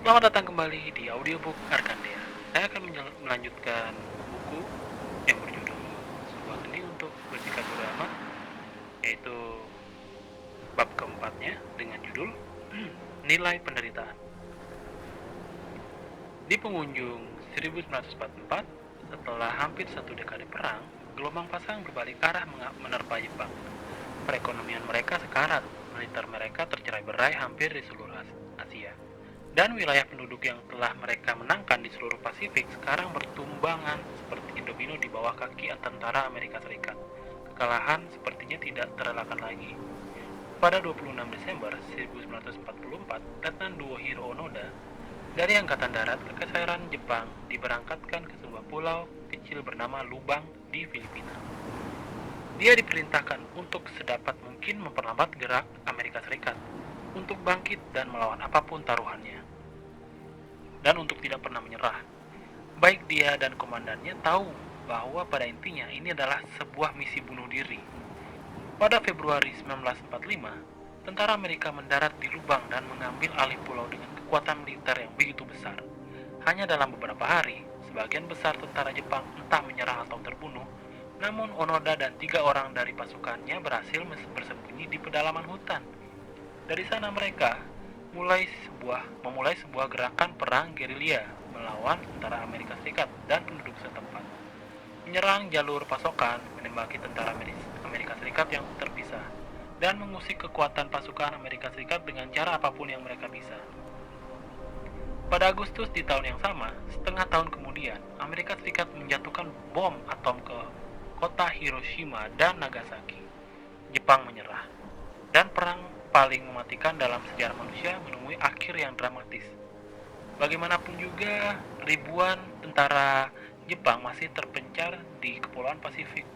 Selamat datang kembali di audiobook Arkandea. Saya akan melanjutkan buku yang berjudul Sebuah Seni untuk Bersikap Beramal, yaitu bab keempatnya dengan judul Nilai Penderitaan. Di penghujung 1944, setelah hampir satu dekade perang, gelombang pasang berbalik arah menerpa Jepang. Perekonomian mereka sekarat, militer mereka tercerai-berai hampir di seluruh Asia. Dan wilayah penduduk yang telah mereka menangkan di seluruh Pasifik sekarang bertumbangan seperti domino di bawah kaki tentara Amerika Serikat. Kekalahan sepertinya tidak terelakkan lagi. Pada 26 Desember 1944, Letnan Hiro Onoda dari Angkatan Darat Kekaisaran Jepang diberangkatkan ke sebuah pulau kecil bernama Lubang di Filipina. Dia diperintahkan untuk sedapat mungkin memperlambat gerak Amerika Serikat untuk bangkit dan melawan apapun taruhannya, dan untuk tidak pernah menyerah. Baik dia dan komandannya tahu bahwa pada intinya ini adalah sebuah misi bunuh diri. Pada Februari 1945, tentara Amerika mendarat di Lubang dan mengambil alih pulau dengan kekuatan militer yang begitu besar. Hanya dalam beberapa hari, sebagian besar tentara Jepang entah menyerah atau terbunuh, namun Onoda dan 3 orang dari pasukannya berhasil bersembunyi di pedalaman hutan. Dari sana mereka memulai sebuah gerakan perang gerilya melawan tentara Amerika Serikat dan penduduk setempat. Menyerang jalur pasokan, menembaki tentara Amerika Serikat yang terpisah, dan mengusik kekuatan pasukan Amerika Serikat dengan cara apapun yang mereka bisa. Pada Agustus di tahun yang sama, setengah tahun kemudian, Amerika Serikat menjatuhkan bom atom ke kota Hiroshima dan Nagasaki. Jepang menyerah, dan perang paling mematikan dalam sejarah manusia menemui akhir yang dramatis. Bagaimanapun juga, ribuan tentara Jepang masih terpencar di kepulauan Pasifik,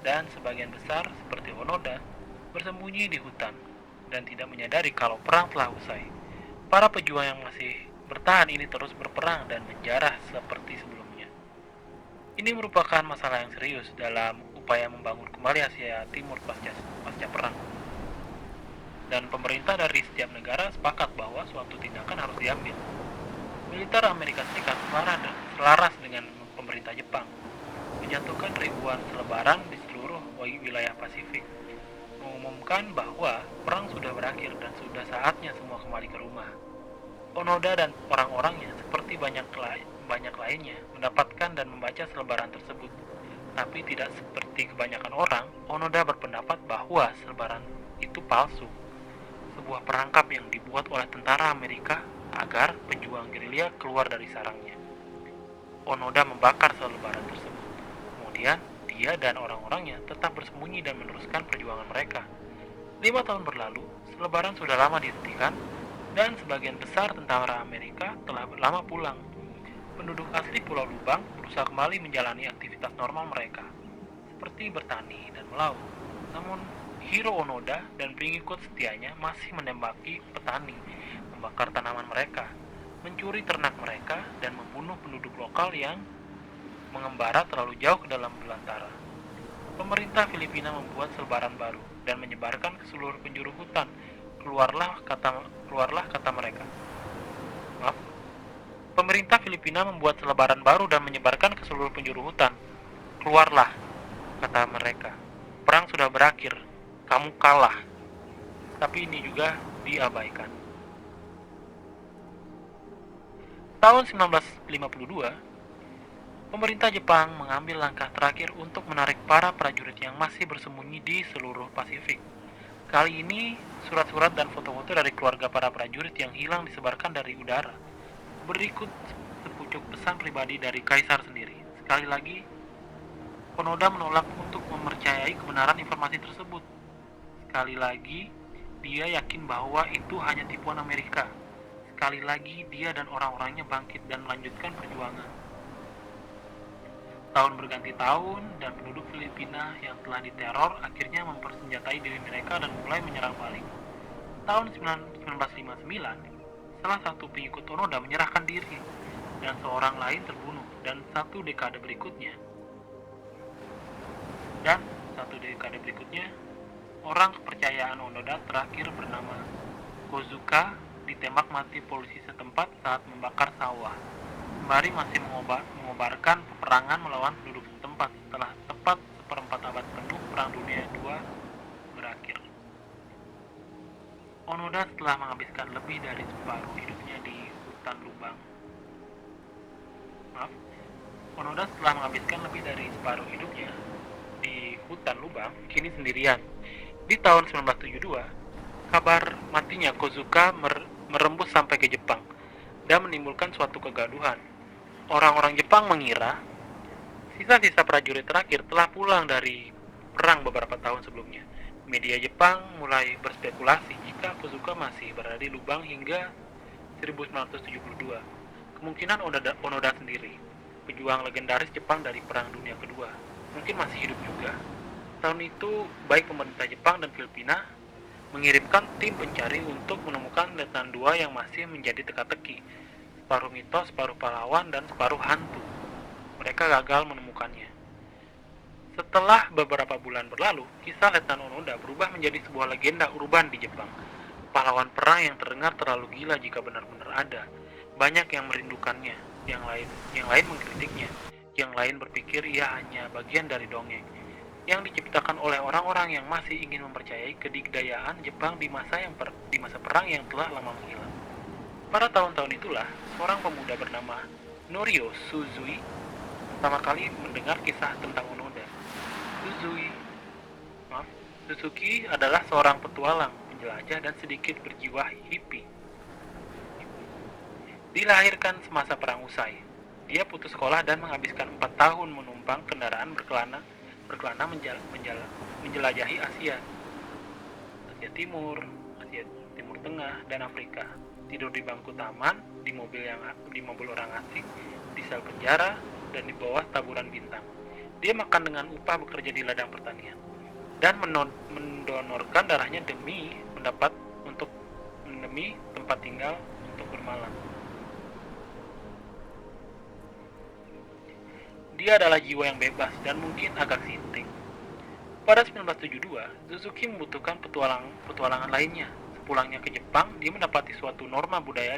dan sebagian besar, seperti Onoda, bersembunyi di hutan dan tidak menyadari kalau perang telah usai. Para pejuang yang masih bertahan ini terus berperang dan menjarah seperti sebelumnya. Ini merupakan masalah yang serius dalam upaya membangun kembali Asia Timur pasca perang. Dan pemerintah dari setiap negara sepakat bahwa suatu tindakan harus diambil. Militer Amerika Serikat selaras dengan pemerintah Jepang, menjatuhkan ribuan selebaran di seluruh wilayah Pasifik, mengumumkan bahwa perang sudah berakhir dan sudah saatnya semua kembali ke rumah. Onoda dan orang-orangnya, seperti banyak lainnya, mendapatkan dan membaca selebaran tersebut. Tapi tidak seperti kebanyakan orang, Onoda berpendapat bahwa selebaran itu palsu, sebuah perangkap yang dibuat oleh tentara Amerika agar pejuang gerilya keluar dari sarangnya. Onoda membakar selebaran tersebut. Kemudian, dia dan orang-orangnya tetap bersembunyi dan meneruskan perjuangan mereka. 5 tahun berlalu, selebaran sudah lama dihentikan, dan sebagian besar tentara Amerika telah lama pulang. Penduduk asli Pulau Lubang berusaha kembali menjalani aktivitas normal mereka, seperti bertani dan melaut. Namun, Hiro Onoda dan pengikut setianya masih menembaki petani, membakar tanaman mereka, mencuri ternak mereka, dan membunuh penduduk lokal yang mengembara terlalu jauh ke dalam belantara. Pemerintah Filipina membuat selebaran baru dan menyebarkan ke seluruh penjuru hutan. Keluarlah kata mereka. Maaf. Pemerintah Filipina membuat selebaran baru dan menyebarkan ke seluruh penjuru hutan. Keluarlah, kata mereka. Perang sudah berakhir. Kamu kalah. Tapi ini juga diabaikan. Tahun 1952, pemerintah Jepang mengambil langkah terakhir untuk menarik para prajurit yang masih bersembunyi di seluruh Pasifik. Kali ini, surat-surat dan foto-foto dari keluarga para prajurit yang hilang disebarkan dari udara. Berikut sepucuk pesan pribadi dari Kaisar sendiri. Sekali lagi, Onoda menolak untuk mempercayai kebenaran informasi tersebut. Sekali lagi, dia yakin bahwa itu hanya tipuan Amerika. Sekali lagi, dia dan orang-orangnya bangkit dan melanjutkan perjuangan. Tahun berganti tahun, dan penduduk Filipina yang telah diteror akhirnya mempersenjatai diri mereka dan mulai menyerang balik. Tahun 1959, salah satu pengikut Onoda menyerahkan diri, dan seorang lain terbunuh, dan satu dekade berikutnya, orang kepercayaan Onoda terakhir bernama Kozuka ditembak mati polisi setempat saat membakar sawah. Sembari masih mengobarkan peperangan melawan penduduk setempat setelah tepat seperempat abad penuh Perang Dunia II berakhir. Onoda setelah menghabiskan lebih dari separuh hidupnya di hutan lubang. Onoda setelah menghabiskan lebih dari separuh hidupnya di hutan lubang, kini sendirian. Di tahun 1972, kabar matinya Kozuka merembus sampai ke Jepang dan menimbulkan suatu kegaduhan. Orang-orang Jepang mengira sisa-sisa prajurit terakhir telah pulang dari perang beberapa tahun sebelumnya. Media Jepang mulai berspekulasi jika Kozuka masih berada di lubang hingga 1972. Kemungkinan Onoda sendiri, pejuang legendaris Jepang dari Perang Dunia Kedua, mungkin masih hidup juga. Tahun itu, baik pemerintah Jepang dan Filipina mengirimkan tim pencari untuk menemukan Letnan II yang masih menjadi teka-teki, separuh mitos, separuh pahlawan, dan separuh hantu. Mereka gagal menemukannya. Setelah beberapa bulan berlalu, kisah Letnan Onoda berubah menjadi sebuah legenda urban di Jepang. Pahlawan perang yang terdengar terlalu gila jika benar-benar ada. Banyak yang merindukannya, yang lain mengkritiknya, yang lain berpikir ia hanya bagian dari dongeng yang diciptakan oleh orang-orang yang masih ingin mempercayai kedigdayaan Jepang di masa perang yang telah lama menghilang. Pada tahun-tahun itulah, seorang pemuda bernama Norio pertama kali mendengar kisah tentang Onoda. Suzuki adalah seorang petualang, penjelajah, dan sedikit berjiwa hippie. Dilahirkan semasa perang usai. Dia putus sekolah dan menghabiskan 4 tahun menumpang kendaraan berkelana menjelajahi Asia Timur, Asia Timur Tengah, dan Afrika. Tidur di bangku taman, di mobil orang asing, di sel penjara, dan di bawah taburan bintang. Dia makan dengan upah bekerja di ladang pertanian dan mendonorkan darahnya demi tempat tinggal untuk bermalam. Dia adalah jiwa yang bebas dan mungkin agak sinting. Pada 1972, Suzuki membutuhkan petualangan lainnya. Sepulangnya ke Jepang, dia mendapati suatu norma budaya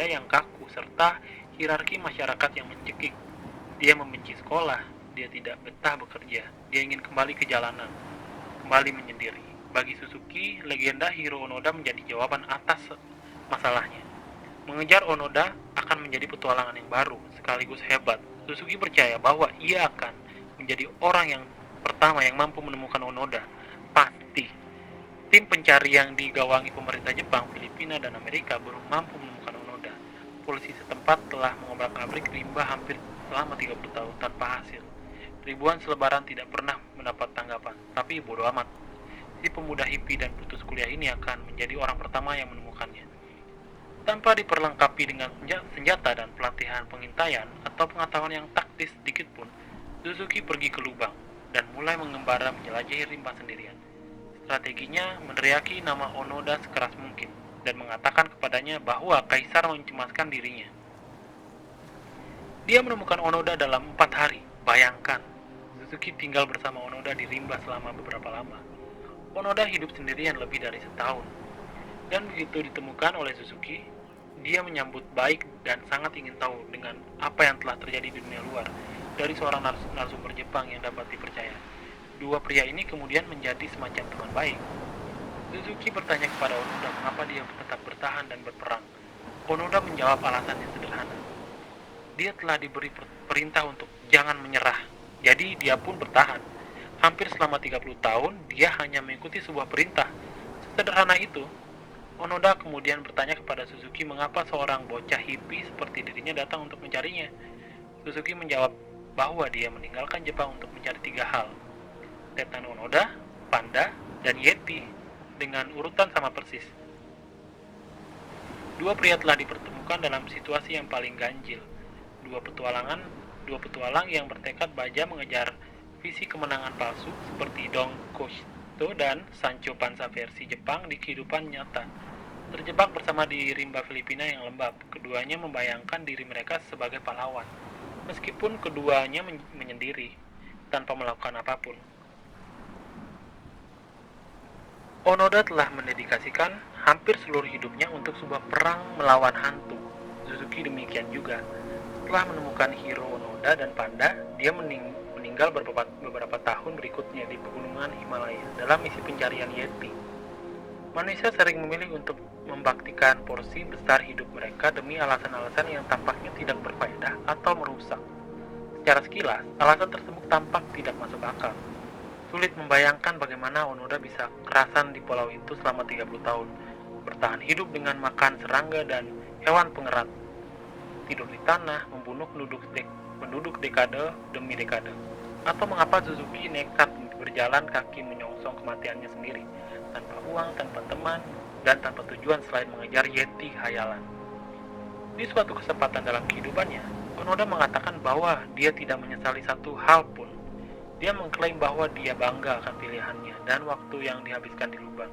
yang kaku serta hierarki masyarakat yang mencekik. Dia membenci sekolah, dia tidak betah bekerja, dia ingin kembali ke jalanan, kembali menyendiri. Bagi Suzuki, legenda Hiro Onoda menjadi jawaban atas masalahnya. Mengejar Onoda akan menjadi petualangan yang baru, sekaligus hebat. Suzuki percaya bahwa ia akan menjadi orang yang pertama yang mampu menemukan Onoda. Pasti. Tim pencari yang digawangi pemerintah Jepang, Filipina, dan Amerika belum mampu menemukan Onoda. Polisi setempat telah mengobrak-abrik rimba hampir selama 30 tahun tanpa hasil. Ribuan selebaran tidak pernah mendapat tanggapan, tapi bodo amat. Si pemuda hippie dan putus kuliah ini akan menjadi orang pertama yang menemukannya. Tanpa diperlengkapi dengan senjata dan pelatihan pengintaian atau pengetahuan yang taktis sedikit pun, Suzuki pergi ke lubang dan mulai mengembara menjelajahi rimba sendirian. Strateginya meneriaki nama Onoda sekeras mungkin dan mengatakan kepadanya bahwa kaisar mencemaskan dirinya. Dia menemukan Onoda dalam 4 hari. Bayangkan, Suzuki tinggal bersama Onoda di rimba selama beberapa lama. Onoda hidup sendirian lebih dari setahun. Dan begitu ditemukan oleh Suzuki, dia menyambut baik dan sangat ingin tahu dengan apa yang telah terjadi di dunia luar dari seorang narasumber Jepang yang dapat dipercaya. Dua pria ini kemudian menjadi semacam teman baik. Suzuki bertanya kepada Onoda mengapa dia tetap bertahan dan berperang. Onoda menjawab alasannya sederhana. Dia telah diberi perintah untuk jangan menyerah, jadi dia pun bertahan. Hampir selama 30 tahun, dia hanya mengikuti sebuah perintah. Sederhana itu. Onoda kemudian bertanya kepada Suzuki mengapa seorang bocah hippie seperti dirinya datang untuk mencarinya. Suzuki menjawab bahwa dia meninggalkan Jepang untuk mencari 3 hal. Letnan Onoda, panda, dan yeti, dengan urutan sama persis. Dua pria telah dipertemukan dalam situasi yang paling ganjil. Dua petualang yang bertekad baja mengejar visi kemenangan palsu seperti Don Quixote dan Sancho Panza versi Jepang di kehidupan nyata. Terjebak bersama di rimba Filipina yang lembab, keduanya membayangkan diri mereka sebagai pahlawan, meskipun keduanya menyendiri, tanpa melakukan apapun. Onoda telah mendedikasikan hampir seluruh hidupnya untuk sebuah perang melawan hantu. Suzuki demikian juga. Setelah menemukan Hiro Onoda dan Panda, dia meninggal beberapa tahun berikutnya di pegunungan Himalaya dalam misi pencarian Yeti. Manusia sering memilih untuk membaktikan porsi besar hidup mereka demi alasan-alasan yang tampaknya tidak berfaedah atau merusak. Secara sekilas, alasan tersebut tampak tidak masuk akal. Sulit membayangkan bagaimana Onoda bisa kerasan di pulau itu selama 30 tahun, bertahan hidup dengan makan serangga dan hewan pengerat, tidur di tanah, membunuh penduduk dekade demi dekade, atau mengapa Suzuki nekat berjalan kaki menyongsong kematiannya sendiri, tanpa uang, tanpa teman, dan tanpa tujuan selain mengejar Yeti hayalan. Di suatu kesempatan dalam kehidupannya, Onoda mengatakan bahwa dia tidak menyesali satu hal pun. Dia mengklaim bahwa dia bangga akan pilihannya dan waktu yang dihabiskan di lubang.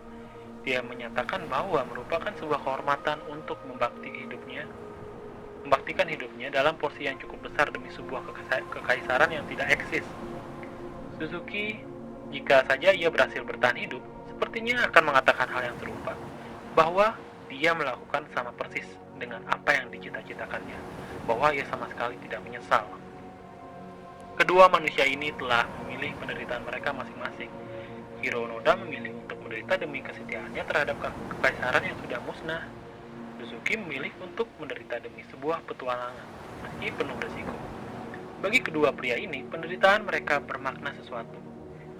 Dia menyatakan bahwa merupakan sebuah kehormatan untuk membaktikan hidupnya dalam porsi yang cukup besar demi sebuah kekaisaran yang tidak eksis. Suzuki, jika saja ia berhasil bertahan hidup, sepertinya akan mengatakan hal yang serupa, bahwa dia melakukan sama persis dengan apa yang dicita-citakannya, bahwa ia sama sekali tidak menyesal. Kedua manusia ini telah memilih penderitaan mereka masing-masing. Hiro Onoda memilih untuk menderita demi kesetiaannya terhadap kekaisaran yang sudah musnah. Suzuki memilih untuk menderita demi sebuah petualangan, meski penuh risiko. Bagi kedua pria ini, penderitaan mereka bermakna sesuatu.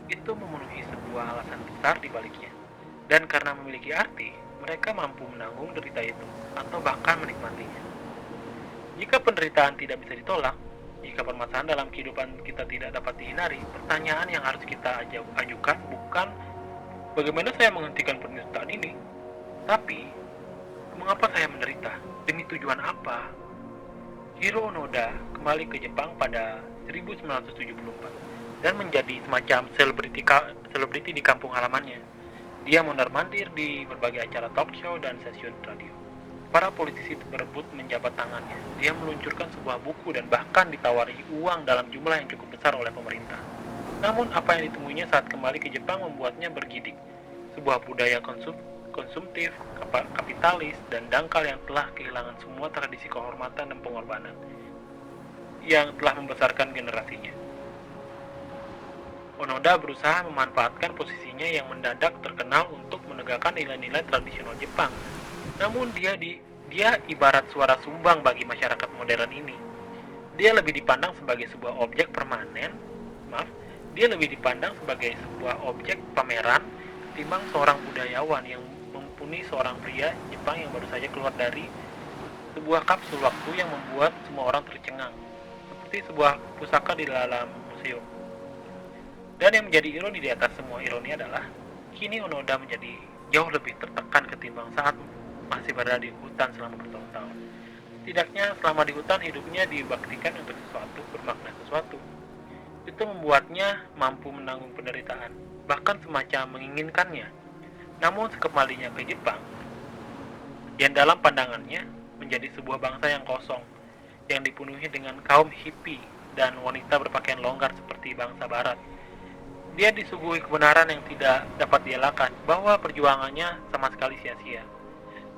Itu memenuhi sebuah alasan besar di baliknya. Dan karena memiliki arti, mereka mampu menanggung derita itu, atau bahkan menikmatinya. Jika penderitaan tidak bisa ditolak, jika permasalahan dalam kehidupan kita tidak dapat dihindari, pertanyaan yang harus kita ajukan bukan bagaimana saya menghentikan penderitaan ini, tapi mengapa saya menderita? Demi tujuan apa? Hiro Onoda kembali ke Jepang pada 1974 dan menjadi semacam selebriti di kampung halamannya. Dia mondar-mandir di berbagai acara talk show dan stasiun radio. Para politisi berebut menjabat tangannya. Dia meluncurkan sebuah buku dan bahkan ditawari uang dalam jumlah yang cukup besar oleh pemerintah. Namun apa yang ditemuinya saat kembali ke Jepang membuatnya bergidik. Sebuah budaya konsumtif, kapitalis, dan dangkal yang telah kehilangan semua tradisi kehormatan dan pengorbanan yang telah membesarkan generasinya. Onoda berusaha memanfaatkan posisinya yang mendadak terkenal untuk menegakkan nilai-nilai tradisional Jepang. Namun dia ibarat suara sumbang bagi masyarakat modern ini. Dia lebih dipandang sebagai sebuah objek Dia lebih dipandang sebagai sebuah objek pameran ketimbang seorang budayawan yang mumpuni, seorang pria Jepang yang baru saja keluar dari sebuah kapsul waktu yang membuat semua orang tercengang, seperti sebuah pusaka di dalam museum. Dan yang menjadi ironi di atas semua ironi adalah, kini Onoda menjadi jauh lebih tertekan ketimbang saat masih berada di hutan selama bertahun-tahun. Setidaknya selama di hutan hidupnya dibaktikan untuk sesuatu, bermakna sesuatu. Itu membuatnya mampu menanggung penderitaan, bahkan semacam menginginkannya. Namun sekembalinya ke Jepang, yang dalam pandangannya menjadi sebuah bangsa yang kosong, yang dipenuhi dengan kaum hippie dan wanita berpakaian longgar seperti bangsa barat. Dia disuguhi kebenaran yang tidak dapat dielakkan, bahwa perjuangannya sama sekali sia-sia.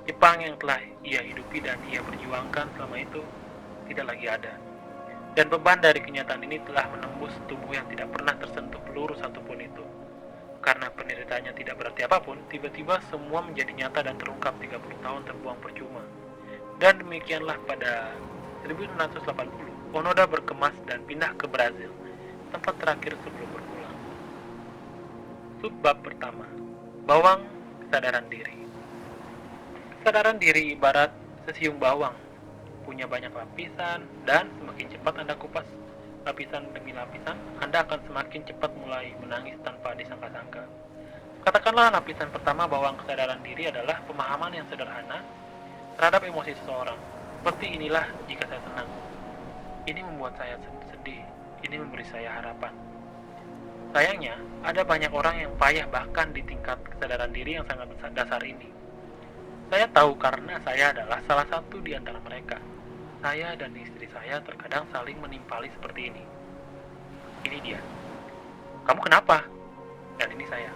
Jepang yang telah ia hidupi dan ia perjuangkan selama itu tidak lagi ada. Dan beban dari kenyataan ini telah menembus tubuh yang tidak pernah tersentuh peluru satupun itu. Karena penderitaannya tidak berarti apapun, tiba-tiba semua menjadi nyata dan terungkap 30 tahun terbuang percuma. Dan demikianlah pada 1980, Onoda berkemas dan pindah ke Brazil, tempat terakhir sebelum berpulang. Subbab pertama, bawang kesadaran diri. Kesadaran diri ibarat sesiung bawang, punya banyak lapisan, dan semakin cepat Anda kupas lapisan demi lapisan, Anda akan semakin cepat mulai menangis tanpa disangka-sangka. Katakanlah lapisan pertama bawang kesadaran diri adalah pemahaman yang sederhana terhadap emosi seseorang. Seperti inilah jika saya senang. Ini membuat saya sedih, ini memberi saya harapan. Sayangnya, ada banyak orang yang payah bahkan di tingkat kesadaran diri yang sangat dasar ini. Saya tahu karena saya adalah salah satu di antara mereka. Saya dan istri saya terkadang saling menimpali seperti ini. Ini dia. Kamu kenapa? Dan ini saya.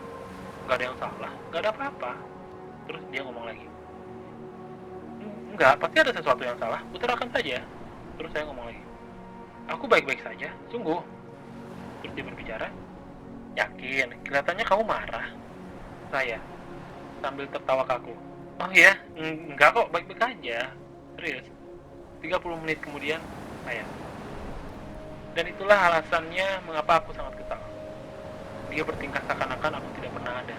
nggak ada yang salah, nggak ada apa-apa. Terus dia ngomong lagi, enggak, pasti ada sesuatu yang salah, utarakan saja. Terus saya ngomong lagi, aku baik-baik saja, sungguh. Terus dia berbicara, yakin, kelihatannya kamu marah. Saya, sambil tertawa kaku, oh iya, enggak kok, baik-baik aja. Serius. 30 menit kemudian, saya. Dan itulah alasannya mengapa aku sangat kesal. Dia bertingkah seakan-akan aku tidak pernah ada.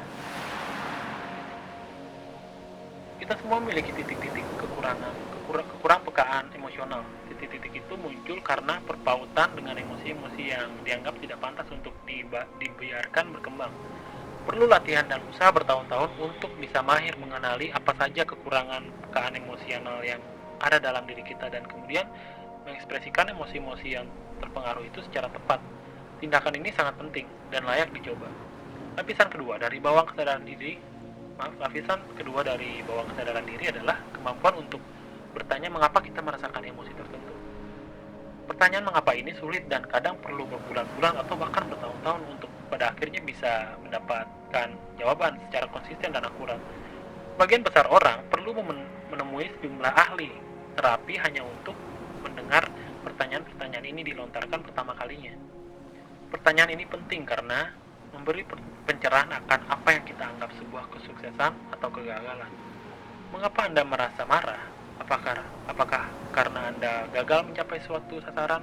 Kita semua memiliki titik-titik kekurang pekaan emosional. Titik-titik itu muncul karena perpautan dengan emosi-emosi yang dianggap tidak pantas untuk dibiarkan berkembang. Perlu latihan dan usaha bertahun-tahun untuk bisa mahir mengenali apa saja kekurangan pekaan emosional yang ada dalam diri kita dan kemudian mengekspresikan emosi-emosi yang terpengaruh itu secara tepat. Tindakan ini sangat penting dan layak dicoba. Lapisan kedua dari bawang kesadaran diri adalah kemampuan untuk bertanya mengapa kita merasakan emosi tertentu. Pertanyaan mengapa ini sulit dan kadang perlu berbulan-bulan atau bahkan bertahun-tahun untuk pada akhirnya bisa mendapatkan jawaban secara konsisten dan akurat. Sebagian besar orang perlu menemui sejumlah ahli terapi hanya untuk mendengar pertanyaan-pertanyaan ini dilontarkan pertama kalinya. Pertanyaan ini penting karena memberi pencerahan akan apa yang kita anggap sebuah kesuksesan atau kegagalan. Mengapa Anda merasa marah? Apakah karena Anda gagal mencapai suatu sasaran?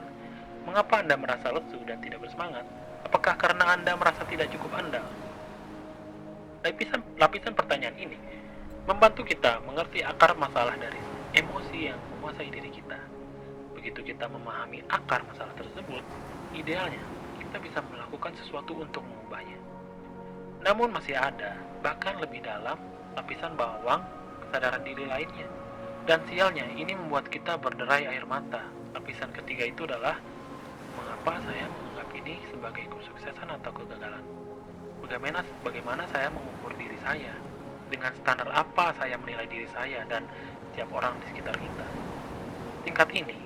Mengapa Anda merasa lesu dan tidak bersemangat? Apakah karena Anda merasa tidak cukup andal? Lapisan pertanyaan ini membantu kita mengerti akar masalah dari emosi yang menguasai diri kita. Begitu kita memahami akar masalah tersebut, idealnya kita bisa melakukan sesuatu untuk mengubahnya. Namun masih ada, bahkan lebih dalam, lapisan bawang kesadaran diri lainnya. Dan sialnya, ini membuat kita berderai air mata. Lapisan ketiga itu adalah, mengapa saya menganggap ini sebagai kesuksesan atau kegagalan? Bagaimana saya mengukur diri saya? Dengan standar apa saya menilai diri saya dan setiap orang di sekitar kita? Tingkat ini,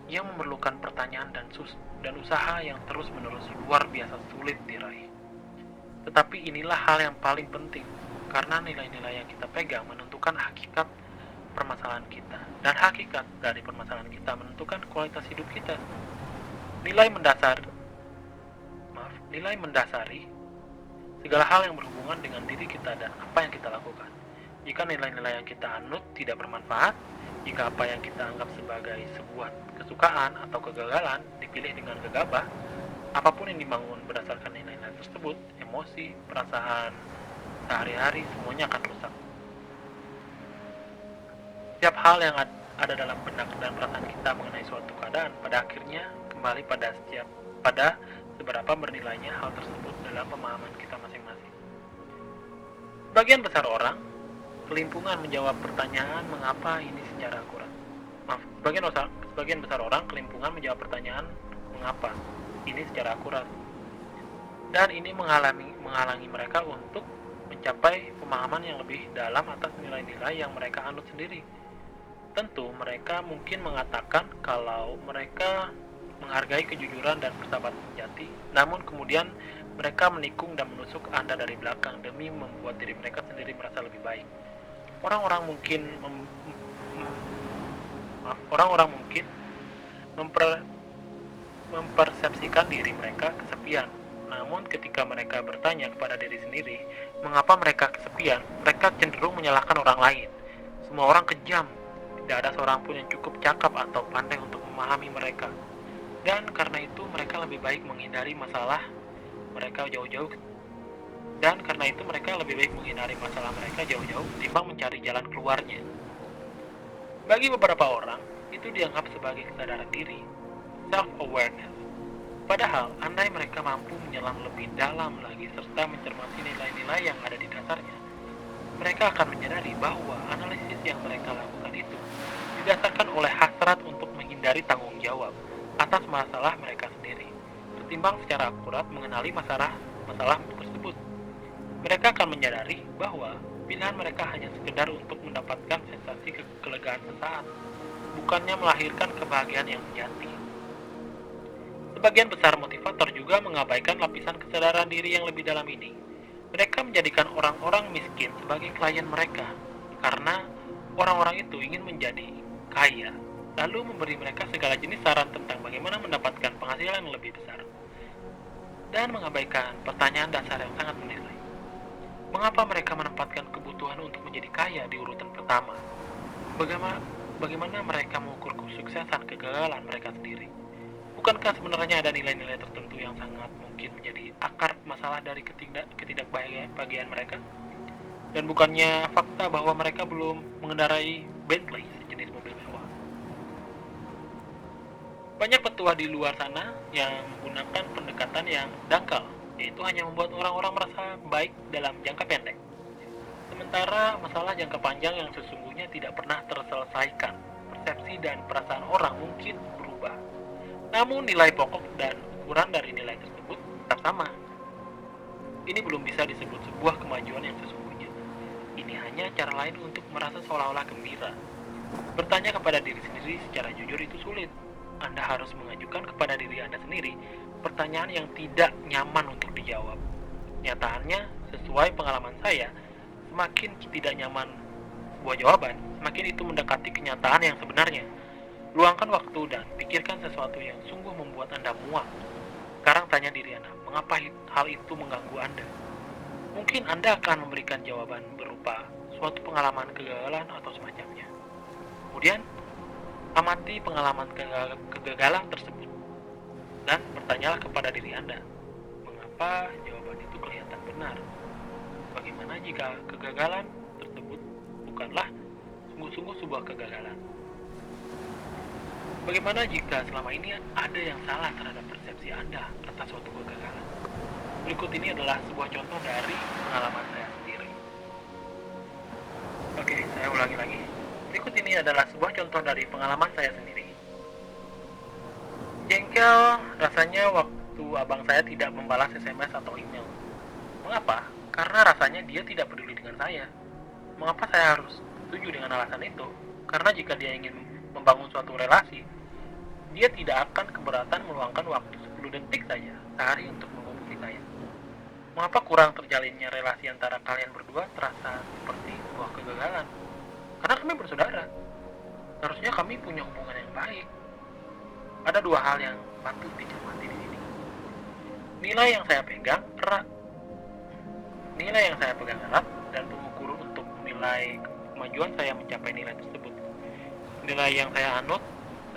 yang memerlukan pertanyaan dan usaha yang terus-menerus luar biasa sulit diraih. Tetapi inilah hal yang paling penting, karena nilai-nilai yang kita pegang menentukan hakikat permasalahan kita, dan hakikat dari permasalahan kita menentukan kualitas hidup kita. Nilai mendasari segala hal yang berhubungan dengan diri kita dan apa yang kita lakukan. Jika nilai-nilai yang kita anut tidak bermanfaat, jika apa yang kita anggap sebagai sebuah kesukaan atau kegagalan dipilih dengan gegabah, apapun yang dibangun berdasarkan nilai-nilai tersebut, emosi, perasaan sehari-hari, semuanya akan rusak. Setiap hal yang ada dalam benak dan perasaan kita mengenai suatu keadaan pada akhirnya kembali pada seberapa bernilainya hal tersebut dalam pemahaman kita masing-masing. Sebagian besar orang kelimpungan menjawab pertanyaan mengapa ini secara akurat. Sebagian besar orang kelimpungan menjawab pertanyaan mengapa ini secara akurat. Dan ini menghalangi mereka untuk mencapai pemahaman yang lebih dalam atas nilai-nilai yang mereka anut sendiri. Tentu mereka mungkin mengatakan kalau mereka menghargai kejujuran dan persahabatan sejati, namun kemudian mereka menikung dan menusuk Anda dari belakang demi membuat diri mereka sendiri merasa lebih baik. Orang-orang mungkin mempersepsikan diri mereka kesepian. Namun ketika mereka bertanya kepada diri sendiri, mengapa mereka kesepian, mereka cenderung menyalahkan orang lain. Semua orang kejam, tidak ada seorang pun yang cukup cakap atau pandai untuk memahami mereka. Dan karena itu mereka lebih baik menghindari masalah mereka jauh-jauh. Timbang mencari jalan keluarnya. Bagi beberapa orang, itu dianggap sebagai kesadaran diri, self-awareness. Padahal, andai mereka mampu menyelam lebih dalam lagi serta mencermati nilai-nilai yang ada di dasarnya, mereka akan menyadari bahwa analisis yang mereka lakukan itu didasarkan oleh hasrat untuk menghindari tanggung jawab atas masalah mereka sendiri, ketimbang secara akurat mengenali masalah tersebut. Mereka akan menyadari bahwa pilihan mereka hanya sekedar untuk mendapatkan sensasi kelegaan sesaat, bukannya melahirkan kebahagiaan yang sejati. Sebagian besar motivator juga mengabaikan lapisan kesadaran diri yang lebih dalam ini. Mereka menjadikan orang-orang miskin sebagai klien mereka karena orang-orang itu ingin menjadi kaya, lalu memberi mereka segala jenis saran tentang bagaimana mendapatkan penghasilan yang lebih besar, dan mengabaikan pertanyaan dasar yang sangat menilai. Mengapa mereka menempatkan kebutuhan untuk menjadi kaya di urutan pertama? Bagaimana mereka mengukur kesuksesan kegagalan mereka sendiri? Bukankah sebenarnya ada nilai-nilai tertentu yang sangat mungkin menjadi akar masalah dari ketidakbahagiaan mereka? Dan bukannya fakta bahwa mereka belum mengendarai Bentley, sejenis mobil mewah? Banyak petua di luar sana yang menggunakan pendekatan yang dangkal, yaitu hanya membuat orang-orang merasa baik dalam jangka pendek. Sementara masalah jangka panjang yang sesungguhnya tidak pernah terselesaikan. Persepsi dan perasaan orang mungkin berubah, namun nilai pokok dan ukuran dari nilai tersebut tetap sama. Ini belum bisa disebut sebuah kemajuan yang sesungguhnya. Ini hanya cara lain untuk merasa seolah-olah gembira. Bertanya kepada diri sendiri secara jujur itu sulit. Anda harus mengajukan kepada diri Anda sendiri pertanyaan yang tidak nyaman untuk dijawab. Nyataannya, sesuai pengalaman saya, semakin tidak nyaman sebuah jawaban, semakin itu mendekati kenyataan yang sebenarnya. Luangkan waktu dan pikirkan sesuatu yang sungguh membuat Anda muak. Sekarang tanya diri Anda, mengapa hal itu mengganggu Anda? Mungkin Anda akan memberikan jawaban berupa suatu pengalaman kegagalan atau semacamnya. Kemudian, amati pengalaman kegagalan tersebut dan bertanyalah kepada diri Anda, mengapa jawaban itu kelihatan benar? Bagaimana jika kegagalan tersebut bukanlah sungguh-sungguh sebuah kegagalan? Bagaimana jika selama ini ada yang salah terhadap persepsi Anda atas suatu kegagalan? Berikut ini adalah sebuah contoh dari pengalaman saya sendiri. Oke, saya ulangi lagi. Berikut ini adalah sebuah contoh dari pengalaman saya sendiri. Jengkel rasanya waktu abang saya tidak membalas SMS atau email. Mengapa? Karena rasanya dia tidak peduli dengan saya. Mengapa saya harus setuju dengan alasan itu? Karena jika dia ingin membangun suatu relasi, dia tidak akan keberatan meluangkan waktu 10 detik saja sehari untuk menghubungi saya. Mengapa kurang terjalinnya relasi antara kalian berdua terasa seperti sebuah kegagalan? Karena kami bersaudara. Harusnya kami punya hubungan yang baik. Ada dua hal yang patut dicermati di sini. Nilai yang saya pegang erat dan pengukur untuk menilai kemajuan saya mencapai nilai tersebut. Nilai yang saya anut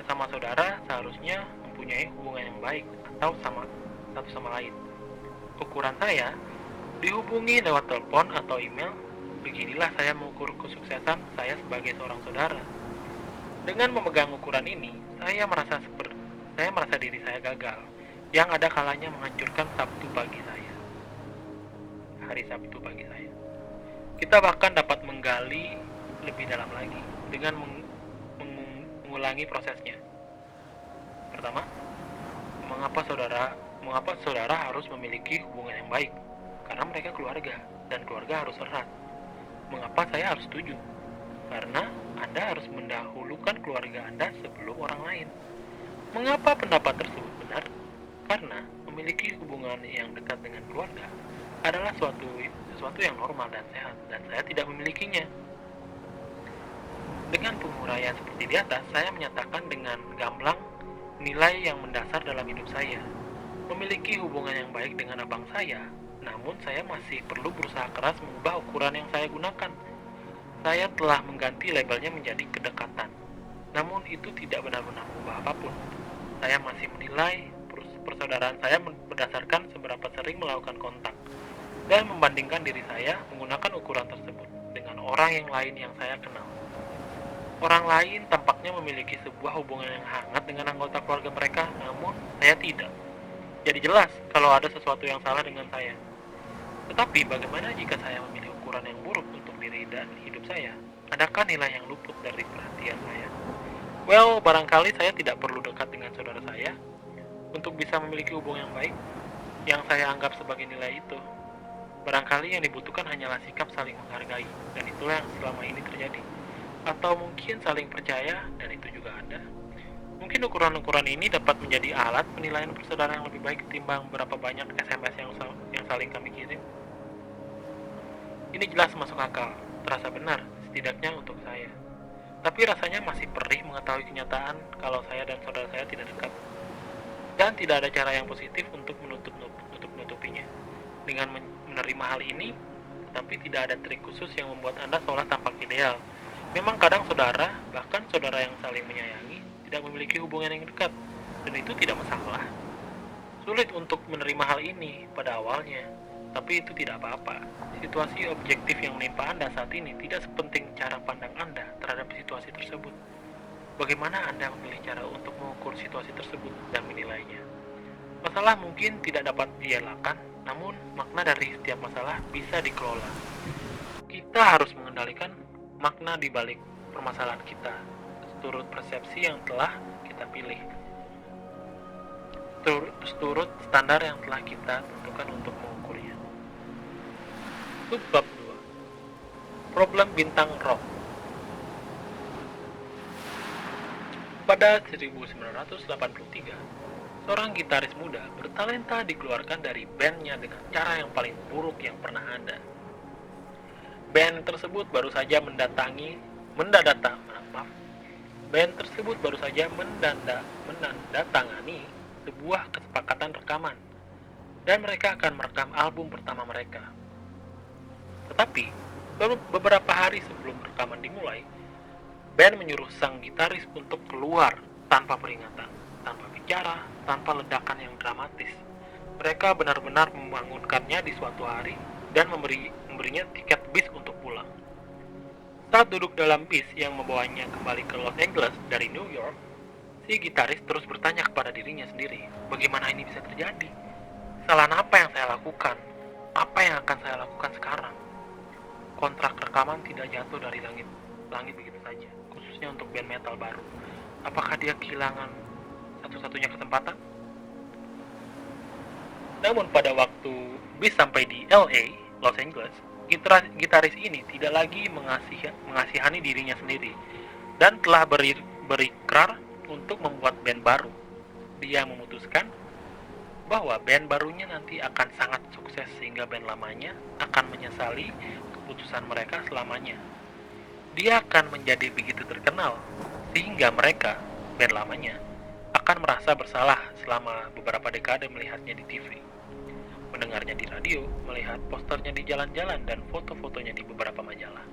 sesama saudara seharusnya mempunyai hubungan yang baik atau satu sama lain. Ukuran saya dihubungi lewat telepon atau email. Beginilah saya mengukur kesuksesan saya sebagai seorang saudara. Dengan memegang ukuran ini, saya merasa diri saya gagal, yang ada kalanya menghancurkan hari Sabtu pagi saya. Kita bahkan dapat menggali lebih dalam lagi dengan mengulangi prosesnya. Pertama, mengapa saudara harus memiliki hubungan yang baik? Karena mereka keluarga, dan keluarga harus erat. Mengapa saya harus setuju? Karena Anda harus mendahulukan keluarga Anda sebelum orang lain. Mengapa pendapat tersebut benar? Karena memiliki hubungan yang dekat dengan keluarga adalah sesuatu yang normal dan sehat, dan saya tidak memilikinya. Dengan penguraian seperti di atas, saya menyatakan dengan gamblang nilai yang mendasar dalam hidup saya. Memiliki hubungan yang baik dengan abang saya, namun saya masih perlu berusaha keras mengubah ukuran yang saya gunakan. Saya telah mengganti labelnya menjadi kedekatan, namun itu tidak benar-benar mengubah apapun. Saya masih menilai persaudaraan saya berdasarkan seberapa sering melakukan kontak, dan membandingkan diri saya menggunakan ukuran tersebut dengan orang yang lain yang saya kenal. Orang lain tampaknya memiliki sebuah hubungan yang hangat dengan anggota keluarga mereka, namun saya tidak. Jadi jelas kalau ada sesuatu yang salah dengan saya. Tetapi bagaimana jika saya memilih ukuran yang buruk untuk diri dan hidup saya? Adakah nilai yang luput dari perhatian saya? Well, barangkali saya tidak perlu dekat dengan saudara saya untuk bisa memiliki hubungan yang baik yang saya anggap sebagai nilai itu. Barangkali yang dibutuhkan hanyalah sikap saling menghargai, dan itulah yang selama ini terjadi. Atau mungkin saling percaya, dan itu juga ada. Mungkin ukuran-ukuran ini dapat menjadi alat penilaian persaudaraan yang lebih baik ketimbang berapa banyak SMS yang saling kami kirim. Ini jelas masuk akal, terasa benar, setidaknya untuk saya. Tapi rasanya masih perih mengetahui kenyataan kalau saya dan saudara saya tidak dekat. Dan tidak ada cara yang positif untuk menutupinya. Dengan menerima hal ini, tapi tidak ada trik khusus yang membuat Anda seolah tampak ideal. Memang kadang saudara, bahkan saudara yang saling menyayangi, tidak memiliki hubungan yang dekat, dan itu tidak masalah. Sulit untuk menerima hal ini pada awalnya, tapi itu tidak apa-apa. Situasi objektif yang menimpa Anda saat ini tidak sepenting cara pandang Anda terhadap situasi tersebut. Bagaimana Anda memilih cara untuk mengukur situasi tersebut dan menilainya? Masalah mungkin tidak dapat dielakkan, namun makna dari setiap masalah bisa dikelola. Kita harus mengendalikan makna di balik permasalahan kita, seturut persepsi yang telah kita pilih, seturut standar yang telah kita tentukan untuk mengukurnya. Subbab 2. Problem bintang rock. Pada 1983, seorang gitaris muda bertalenta dikeluarkan dari bandnya dengan cara yang paling buruk yang pernah ada. Band tersebut baru saja mendatangani sebuah kesepakatan rekaman, dan mereka akan merekam album pertama mereka. Tetapi, beberapa hari sebelum rekaman dimulai, band menyuruh sang gitaris untuk keluar tanpa peringatan, tanpa bicara, tanpa ledakan yang dramatis. Mereka benar-benar membangunkannya di suatu hari dan memberinya tiket bis untuk pulang. Saat duduk dalam bis yang membawanya kembali ke Los Angeles dari New York, si gitaris terus bertanya kepada dirinya sendiri, bagaimana ini bisa terjadi? Kesalahan apa yang saya lakukan? Apa yang akan saya lakukan sekarang? Kontrak rekaman tidak jatuh dari langit begitu saja, khususnya untuk band metal baru. Apakah dia kehilangan satu-satunya kesempatan? Namun pada waktu bis sampai di LA, Los Angeles, gitaris ini tidak lagi mengasihani dirinya sendiri dan telah berikrar untuk membuat band baru. Dia memutuskan bahwa band barunya nanti akan sangat sukses sehingga band lamanya akan menyesali keputusan mereka selamanya. Dia akan menjadi begitu terkenal sehingga mereka, band lamanya, akan merasa bersalah selama beberapa dekade melihatnya di TV, mendengarnya di radio, melihat posternya di jalan-jalan dan foto-fotonya di beberapa majalah.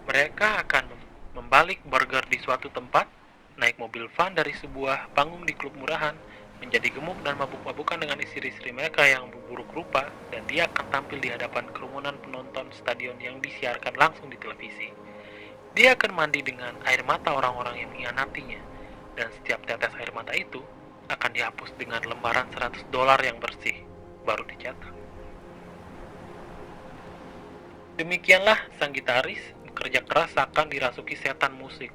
Mereka akan membalik burger di suatu tempat, naik mobil van dari sebuah panggung di klub murahan, menjadi gemuk dan mabuk-mabukan dengan istri-istri mereka yang buruk rupa, dan dia akan tampil di hadapan kerumunan penonton stadion yang disiarkan langsung di televisi. Dia akan mandi dengan air mata orang-orang yang mengkhianatinya, dan setiap tetes air mata itu akan dihapus dengan lembaran $100 yang bersih, baru dicetak. Demikianlah sang gitaris bekerja keras akan dirasuki setan musik.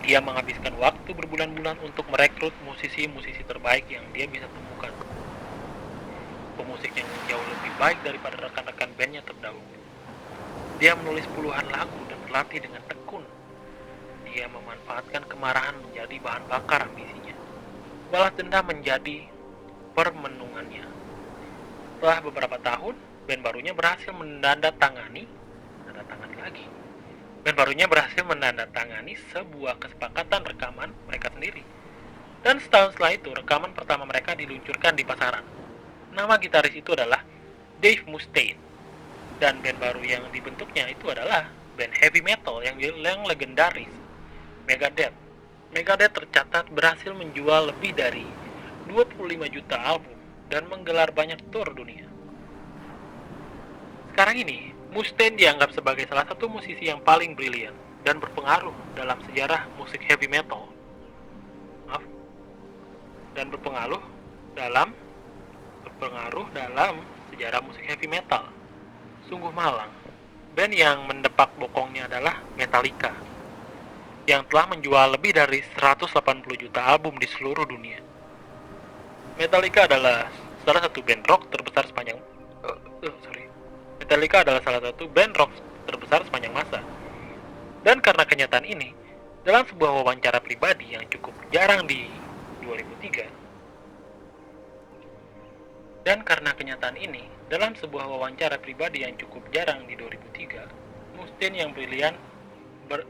Dia menghabiskan waktu berbulan-bulan untuk merekrut musisi-musisi terbaik yang dia bisa temukan. Pemusik yang jauh lebih baik daripada rekan-rekan bandnya terdahulu. Dia menulis puluhan lagu dan berlatih dengan tekun. Dia memanfaatkan kemarahan menjadi bahan bakar ambisinya. Balas dendam menjadi permenungannya. Setelah beberapa tahun, band barunya berhasil menandatangani sebuah kesepakatan rekaman mereka sendiri. Dan setahun setelah itu, rekaman pertama mereka diluncurkan di pasaran. Nama gitaris itu adalah Dave Mustaine. Dan band baru yang dibentuknya itu adalah band heavy metal yang legendaris, Megadeth. Megadeth tercatat berhasil menjual lebih dari 25 juta album dan menggelar banyak tour dunia. Sekarang ini, Mustaine dianggap sebagai salah satu musisi yang paling brilian dan berpengaruh dalam sejarah musik heavy metal. Berpengaruh dalam sejarah musik heavy metal. Sungguh malang. Band yang mendepak bokongnya adalah Metallica, yang telah menjual lebih dari 180 juta album di seluruh dunia. Metallica adalah salah satu band rock terbesar sepanjang masa. Dan karena kenyataan ini, dalam sebuah wawancara pribadi yang cukup jarang di 2003, Dan karena kenyataan ini, dalam sebuah wawancara pribadi yang cukup jarang di 2003, Mustaine yang brilian ber,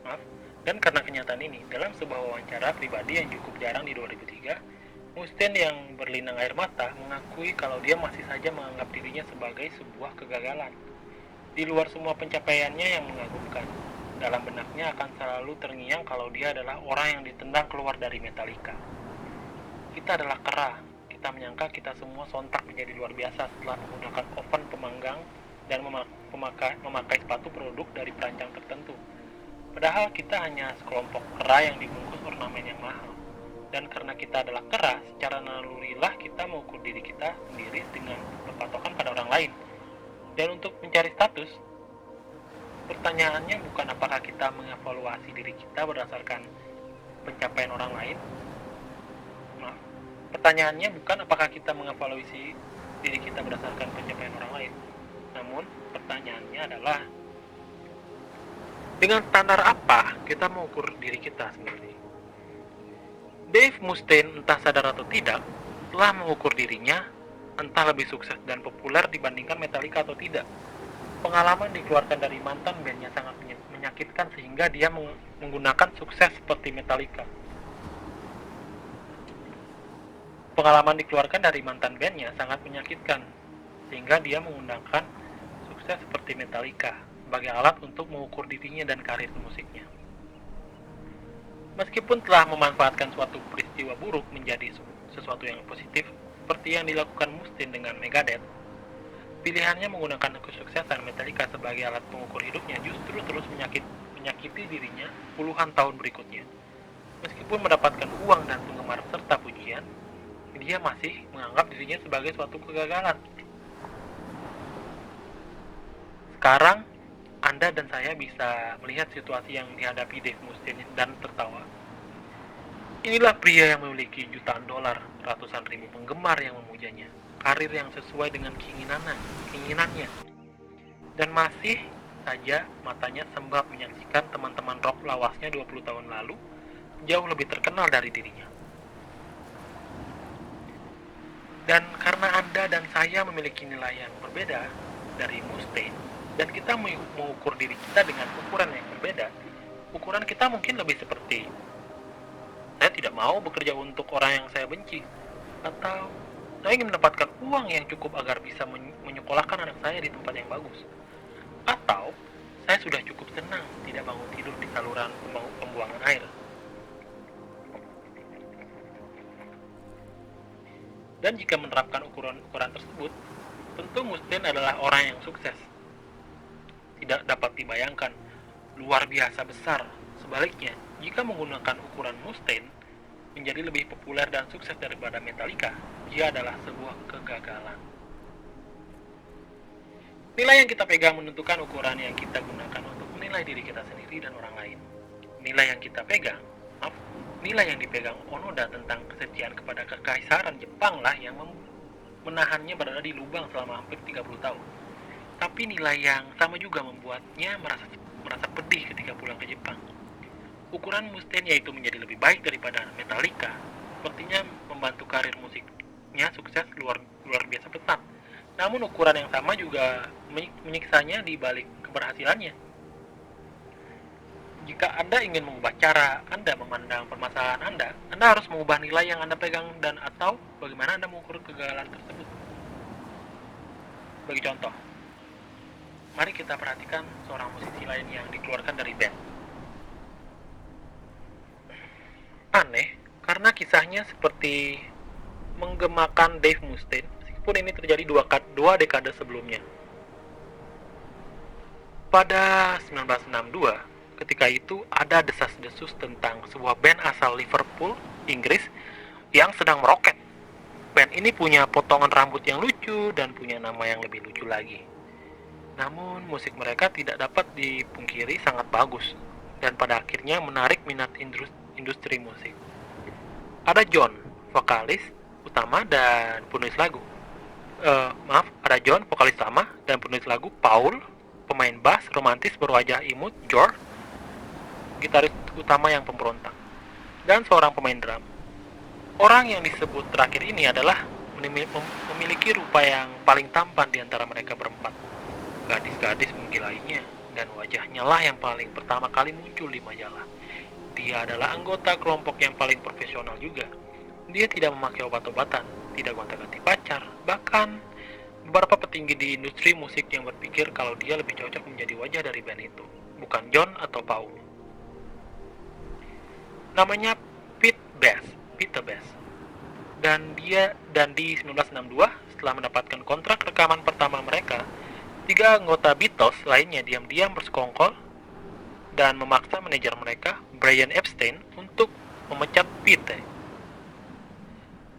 maaf, dan karena kenyataan ini, dalam sebuah wawancara pribadi yang cukup jarang di 2003, Mustaine yang berlinang air mata mengakui kalau dia masih saja menganggap dirinya sebagai sebuah kegagalan. Di luar semua pencapaiannya yang mengagumkan, dalam benaknya akan selalu terngiang kalau dia adalah orang yang ditendang keluar dari Metallica. Kita adalah kera. Kita menyangka kita semua sontak menjadi luar biasa setelah menggunakan oven pemanggang dan memakai sepatu produk dari perancang tertentu. Padahal kita hanya sekelompok kera yang dibungkus ornamen yang mahal. Dan karena kita adalah kera, secara nalurilah kita mengukur diri kita sendiri dengan berpatokan pada orang lain. Dan untuk mencari status, pertanyaannya bukan apakah kita mengevaluasi diri kita berdasarkan pencapaian orang lain. Pertanyaannya bukan apakah kita mengevaluasi diri kita berdasarkan pencapaian orang lain. Namun, pertanyaannya adalah dengan standar apa kita mengukur diri kita sendiri. Dave Mustaine, entah sadar atau tidak, telah mengukur dirinya entah lebih sukses dan populer dibandingkan Metallica atau tidak. Pengalaman dikeluarkan dari mantan bandnya sangat menyakitkan sehingga dia menggunakan sukses seperti Metallica. Pengalaman dikeluarkan dari mantan bandnya sangat menyakitkan sehingga dia menggunakan sukses seperti Metallica sebagai alat untuk mengukur dirinya dan karir musiknya. Meskipun telah memanfaatkan suatu peristiwa buruk menjadi sesuatu yang positif, seperti yang dilakukan Mustaine dengan Megadeth, pilihannya menggunakan kesuksesan Metallica sebagai alat pengukur hidupnya justru terus menyakiti dirinya puluhan tahun berikutnya. Meskipun mendapatkan uang dan penggemar serta pujian, dia masih menganggap dirinya sebagai suatu kegagalan. Sekarang, Anda dan saya bisa melihat situasi yang dihadapi Dave Mustaine dan tertawa. Inilah pria yang memiliki jutaan dolar, ratusan ribu penggemar yang memujanya, karir yang sesuai dengan keinginannya, dan masih saja matanya sembab menyaksikan teman-teman rock lawasnya 20 tahun lalu jauh lebih terkenal dari dirinya. Dan karena Anda dan saya memiliki nilai yang berbeda dari Mustaine, dan kita mengukur diri kita dengan ukuran yang berbeda, ukuran kita mungkin lebih seperti, saya tidak mau bekerja untuk orang yang saya benci, atau saya ingin mendapatkan uang yang cukup agar bisa menyekolahkan anak saya di tempat yang bagus, atau saya sudah cukup tenang tidak bangun tidur di saluran pembuangan air. Dan jika menerapkan ukuran tersebut, tentu Mustaine adalah orang yang sukses. Tidak dapat dibayangkan, luar biasa besar. Sebaliknya, jika menggunakan ukuran Mustaine menjadi lebih populer dan sukses daripada Metallica, dia adalah sebuah kegagalan. Nilai yang kita pegang menentukan ukuran yang kita gunakan untuk menilai diri kita sendiri dan orang lain. Nilai yang dipegang Onoda tentang kesetiaan kepada kekaisaran Jepang lah yang menahannya berada di lubang selama hampir 30 tahun. Tapi nilai yang sama juga membuatnya merasa pedih ketika pulang ke Jepang. Ukuran Mustaine yaitu menjadi lebih baik daripada Metallica, sepertinya membantu karir musiknya sukses luar biasa pesat. Namun ukuran yang sama juga menyiksanya di balik keberhasilannya. Jika Anda ingin mengubah cara Anda memandang permasalahan Anda harus mengubah nilai yang Anda pegang dan atau bagaimana Anda mengukur kegagalan tersebut. Bagi contoh, mari kita perhatikan seorang musisi lain yang dikeluarkan dari band. Aneh, karena kisahnya seperti menggemakan Dave Mustaine, meskipun ini terjadi dua dekade sebelumnya. Pada 1962, ketika itu ada desas-desus tentang sebuah band asal Liverpool, Inggris yang sedang meroket. Band ini punya potongan rambut yang lucu dan punya nama yang lebih lucu lagi. Namun musik mereka tidak dapat dipungkiri sangat bagus dan pada akhirnya menarik minat industri musik. Ada John, vokalis utama dan penulis lagu. Ada John, vokalis utama dan penulis lagu. Paul, pemain bass romantis berwajah imut. George, gitaris utama yang pemberontak, dan seorang pemain drum. Orang yang disebut terakhir ini adalah memiliki rupa yang paling tampan di antara mereka berempat. Gadis-gadis menggilainya, dan wajahnya lah yang paling pertama kali muncul di majalah. Dia adalah anggota kelompok yang paling profesional juga. Dia tidak memakai obat-obatan, tidak gonta-ganti pacar, bahkan beberapa petinggi di industri musik yang berpikir kalau dia lebih cocok menjadi wajah dari band itu, bukan John atau Paul. Namanya Peter Best. Dan di 1962, setelah mendapatkan kontrak rekaman pertama mereka, 3 anggota Beatles lainnya diam-diam bersekongkol dan memaksa manajer mereka, Brian Epstein, untuk memecat Pete.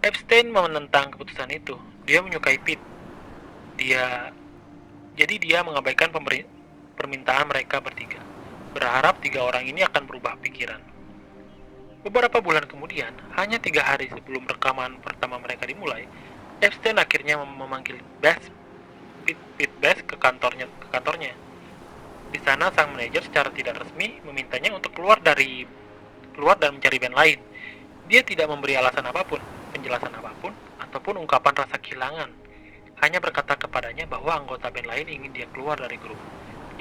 Epstein menentang keputusan itu. Dia menyukai Pete. Jadi dia mengabaikan permintaan mereka bertiga, berharap 3 orang ini akan berubah pikiran. Beberapa bulan kemudian, hanya 3 hari sebelum rekaman pertama mereka dimulai, Epstein akhirnya memanggil Pete Best ke kantornya. Di sana sang manajer secara tidak resmi memintanya untuk keluar dan mencari band lain. Dia tidak memberi alasan apapun, penjelasan apapun, ataupun ungkapan rasa kehilangan. Hanya berkata kepadanya bahwa anggota band lain ingin dia keluar dari grup.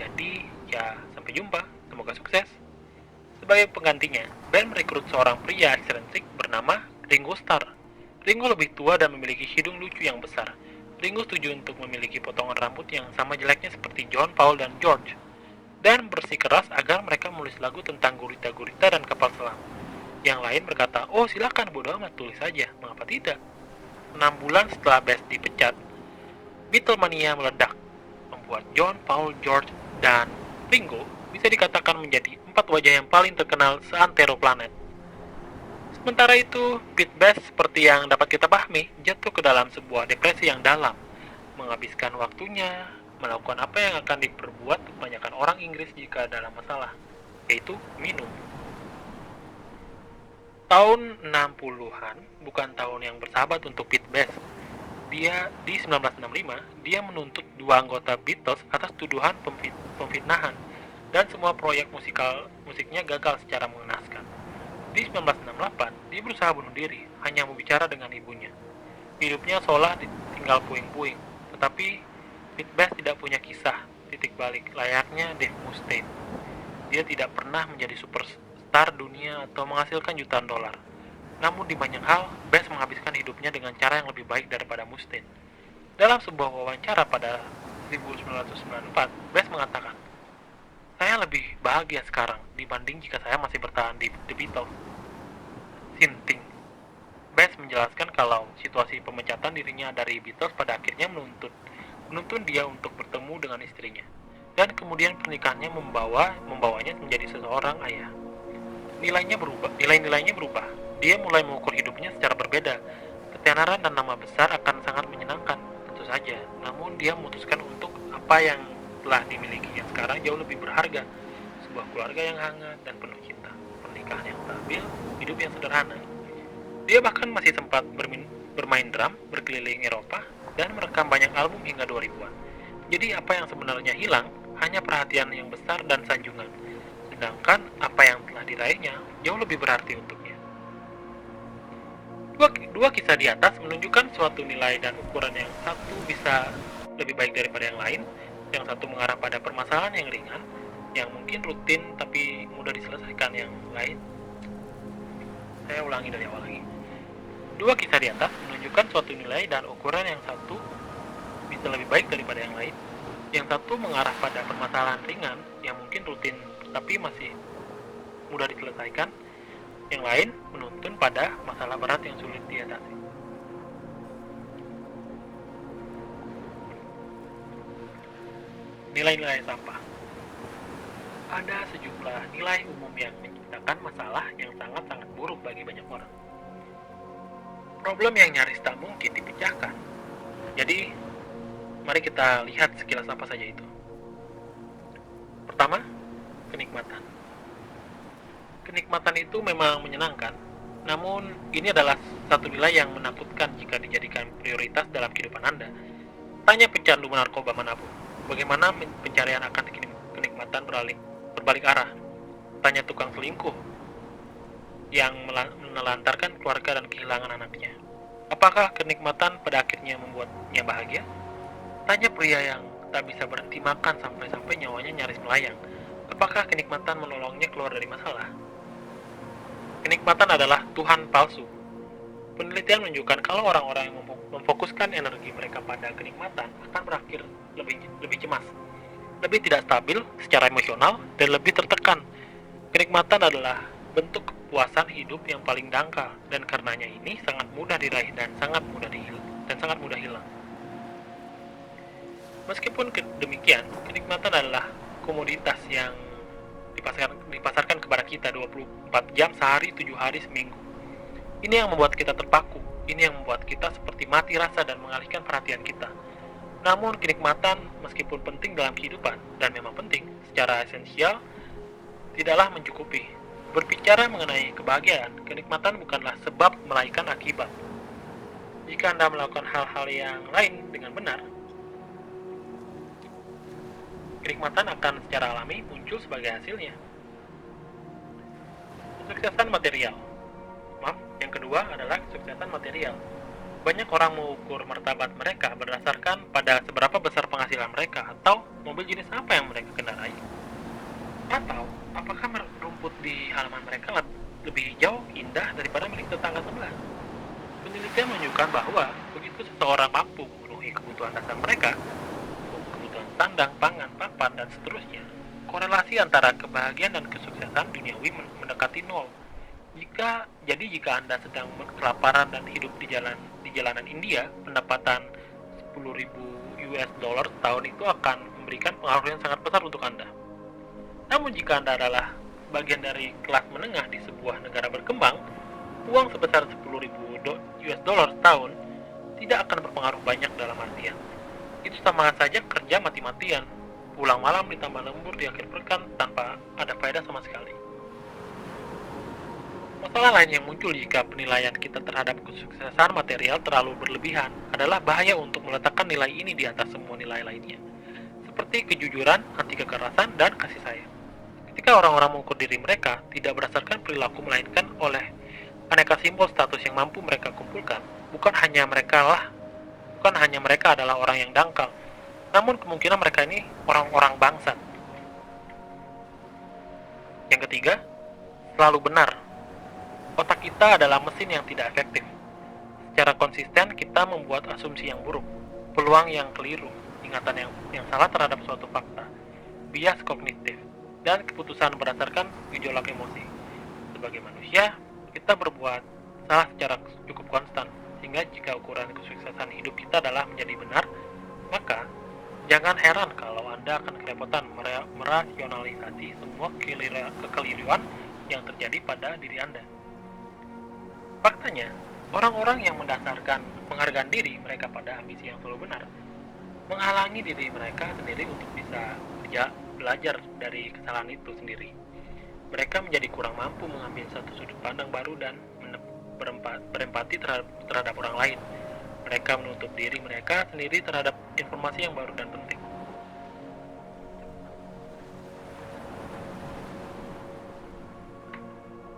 Jadi, ya sampai jumpa, semoga sukses. Sebagai penggantinya, band merekrut seorang pria eksentrik bernama Ringo Starr. Ringo lebih tua dan memiliki hidung lucu yang besar. Ringo setuju untuk memiliki potongan rambut yang sama jeleknya seperti John, Paul, dan George, dan bersikeras agar mereka menulis lagu tentang gurita-gurita dan kapal selam. Yang lain berkata, oh silakan, bodo amat, tulis saja, mengapa tidak? 6 bulan setelah Best dipecat, Beatlemania meledak, membuat John, Paul, George, dan Ringo bisa dikatakan menjadi 4 wajah yang paling terkenal seantero planet. Sementara itu, Pete Best seperti yang dapat kita pahami, jatuh ke dalam sebuah depresi yang dalam, menghabiskan waktunya melakukan apa yang akan diperbuat kebanyakan orang Inggris jika dalam masalah, yaitu minum. Tahun 60-an bukan tahun yang bersahabat untuk Pete Best. Di 1965, dia menuntut 2 anggota Beatles atas tuduhan pemfitnahan, dan semua proyek musiknya gagal secara mengenaskan. Di 1968, dia berusaha bunuh diri, hanya membicara dengan ibunya. Hidupnya seolah tinggal puing-puing, tetapi Pete Best tidak punya kisah titik balik layaknya Dave Mustaine. Dia tidak pernah menjadi superstar dunia atau menghasilkan jutaan dolar. Namun di banyak hal, Best menghabiskan hidupnya dengan cara yang lebih baik daripada Mustaine. Dalam sebuah wawancara pada 1994, Best mengatakan, saya lebih bahagia sekarang dibanding jika saya masih bertahan di The Beatles. Sinting. Best menjelaskan kalau situasi pemecatan dirinya dari Beatles pada akhirnya menuntun dia untuk bertemu dengan istrinya, dan kemudian pernikahannya membawanya menjadi seseorang ayah. Nilai-nilainya berubah. Dia mulai mengukur hidupnya secara berbeda. Ketenaran dan nama besar akan sangat menyenangkan, tentu saja. Namun dia memutuskan untuk apa yang telah dimilikinya sekarang jauh lebih berharga. Sebuah keluarga yang hangat dan penuh cinta, pernikahan yang stabil, hidup yang sederhana. Dia bahkan masih sempat bermain drum, berkeliling Eropa, dan merekam banyak album hingga 2000-an. Jadi apa yang sebenarnya hilang hanya perhatian yang besar dan sanjungan, sedangkan apa yang telah diraihnya jauh lebih berarti untuknya. Dua kisah di atas menunjukkan suatu nilai dan ukuran, yang satu bisa lebih baik daripada yang lain. Yang satu mengarah pada permasalahan yang ringan, yang mungkin rutin tapi mudah diselesaikan. Yang lain, saya ulangi dari awal lagi. Dua kisah di atas menunjukkan suatu nilai dan ukuran, yang satu bisa lebih baik daripada yang lain. Yang satu mengarah pada permasalahan ringan, yang mungkin rutin tapi masih mudah diselesaikan. Yang lain menuntun pada masalah berat yang sulit diatasi. Nilai-nilai sampah. Ada sejumlah nilai umum yang menciptakan masalah yang sangat-sangat buruk bagi banyak orang. Problem yang nyaris tak mungkin dipecahkan. Jadi, mari kita lihat sekilas apa saja itu. Pertama, kenikmatan. Kenikmatan itu memang menyenangkan, namun ini adalah satu nilai yang menakutkan jika dijadikan prioritas dalam kehidupan Anda. Tanya pecandu narkoba manapun, bagaimana pencarian akan kenikmatan berbalik arah. Tanya tukang selingkuh yang menelantarkan keluarga dan kehilangan anaknya. Apakah kenikmatan pada akhirnya membuatnya bahagia? Tanya pria yang tak bisa berhenti makan sampai-sampai nyawanya nyaris melayang. Apakah kenikmatan menolongnya keluar dari masalah? Kenikmatan adalah Tuhan palsu. Penelitian menunjukkan kalau orang-orang yang memfokuskan energi mereka pada kenikmatan akan berakhir lebih cemas, lebih tidak stabil secara emosional, dan lebih tertekan. Kenikmatan adalah bentuk kepuasan hidup yang paling dangkal, dan karenanya ini sangat mudah diraih dan sangat mudah hilang. Meskipun demikian, kenikmatan adalah komoditas yang dipasarkan kepada kita 24 jam sehari, 7 hari seminggu. Ini yang membuat kita terpaku, ini yang membuat kita seperti mati rasa dan mengalihkan perhatian kita. Namun kenikmatan meskipun penting dalam kehidupan, dan memang penting secara esensial, tidaklah mencukupi. Berbicara mengenai kebahagiaan, kenikmatan bukanlah sebab melainkan akibat. Jika Anda melakukan hal-hal yang lain dengan benar, kenikmatan akan secara alami muncul sebagai hasilnya. Kesuksesan material. Yang kedua adalah kesuksesan material. Banyak orang mengukur martabat mereka berdasarkan pada seberapa besar penghasilan mereka atau mobil jenis apa yang mereka kendarai. Atau apakah rumput di halaman mereka lebih hijau, indah daripada milik tetangga sebelah. Penelitian menunjukkan bahwa begitu seseorang mampu memenuhi kebutuhan dasar mereka, kebutuhan sandang, pangan, papan, dan seterusnya, korelasi antara kebahagiaan dan kesuksesan duniawi mendekati nol. Jika Anda sedang kelaparan dan hidup di jalanan India, pendapatan 10.000 US dollar setahun itu akan memberikan pengaruh yang sangat besar untuk Anda. Namun jika Anda adalah bagian dari kelas menengah di sebuah negara berkembang, uang sebesar 10.000 US dollar setahun tidak akan berpengaruh banyak dalam artian. Itu sama saja kerja mati-matian, pulang malam ditambah lembur di akhir pekan tanpa ada faedah sama sekali. Masalah lain yang muncul jika penilaian kita terhadap kesuksesan material terlalu berlebihan adalah bahaya untuk meletakkan nilai ini di atas semua nilai lainnya, seperti kejujuran, anti kekerasan, dan kasih sayang. Ketika orang-orang mengukur diri mereka tidak berdasarkan perilaku melainkan oleh aneka simbol status yang mampu mereka kumpulkan, bukan hanya mereka adalah orang yang dangkal, namun kemungkinan mereka ini orang-orang bangsat. Yang ketiga, selalu benar. Otak kita adalah mesin yang tidak efektif. Secara konsisten kita membuat asumsi yang buruk, peluang yang keliru, ingatan yang salah terhadap suatu fakta, bias kognitif, dan keputusan berdasarkan gejolak emosi. Sebagai manusia, kita berbuat salah secara cukup konstan, sehingga jika ukuran kesuksesan hidup kita adalah menjadi benar, maka jangan heran kalau Anda akan kerepotan merasionalisasi semua kekeliruan yang terjadi pada diri Anda. Faktanya, orang-orang yang mendasarkan penghargaan diri mereka pada ambisi yang selalu benar, menghalangi diri mereka sendiri untuk bisa belajar dari kesalahan itu sendiri. Mereka menjadi kurang mampu mengambil satu sudut pandang baru dan berempati terhadap orang lain. Mereka menutup diri mereka sendiri terhadap informasi yang baru dan penting.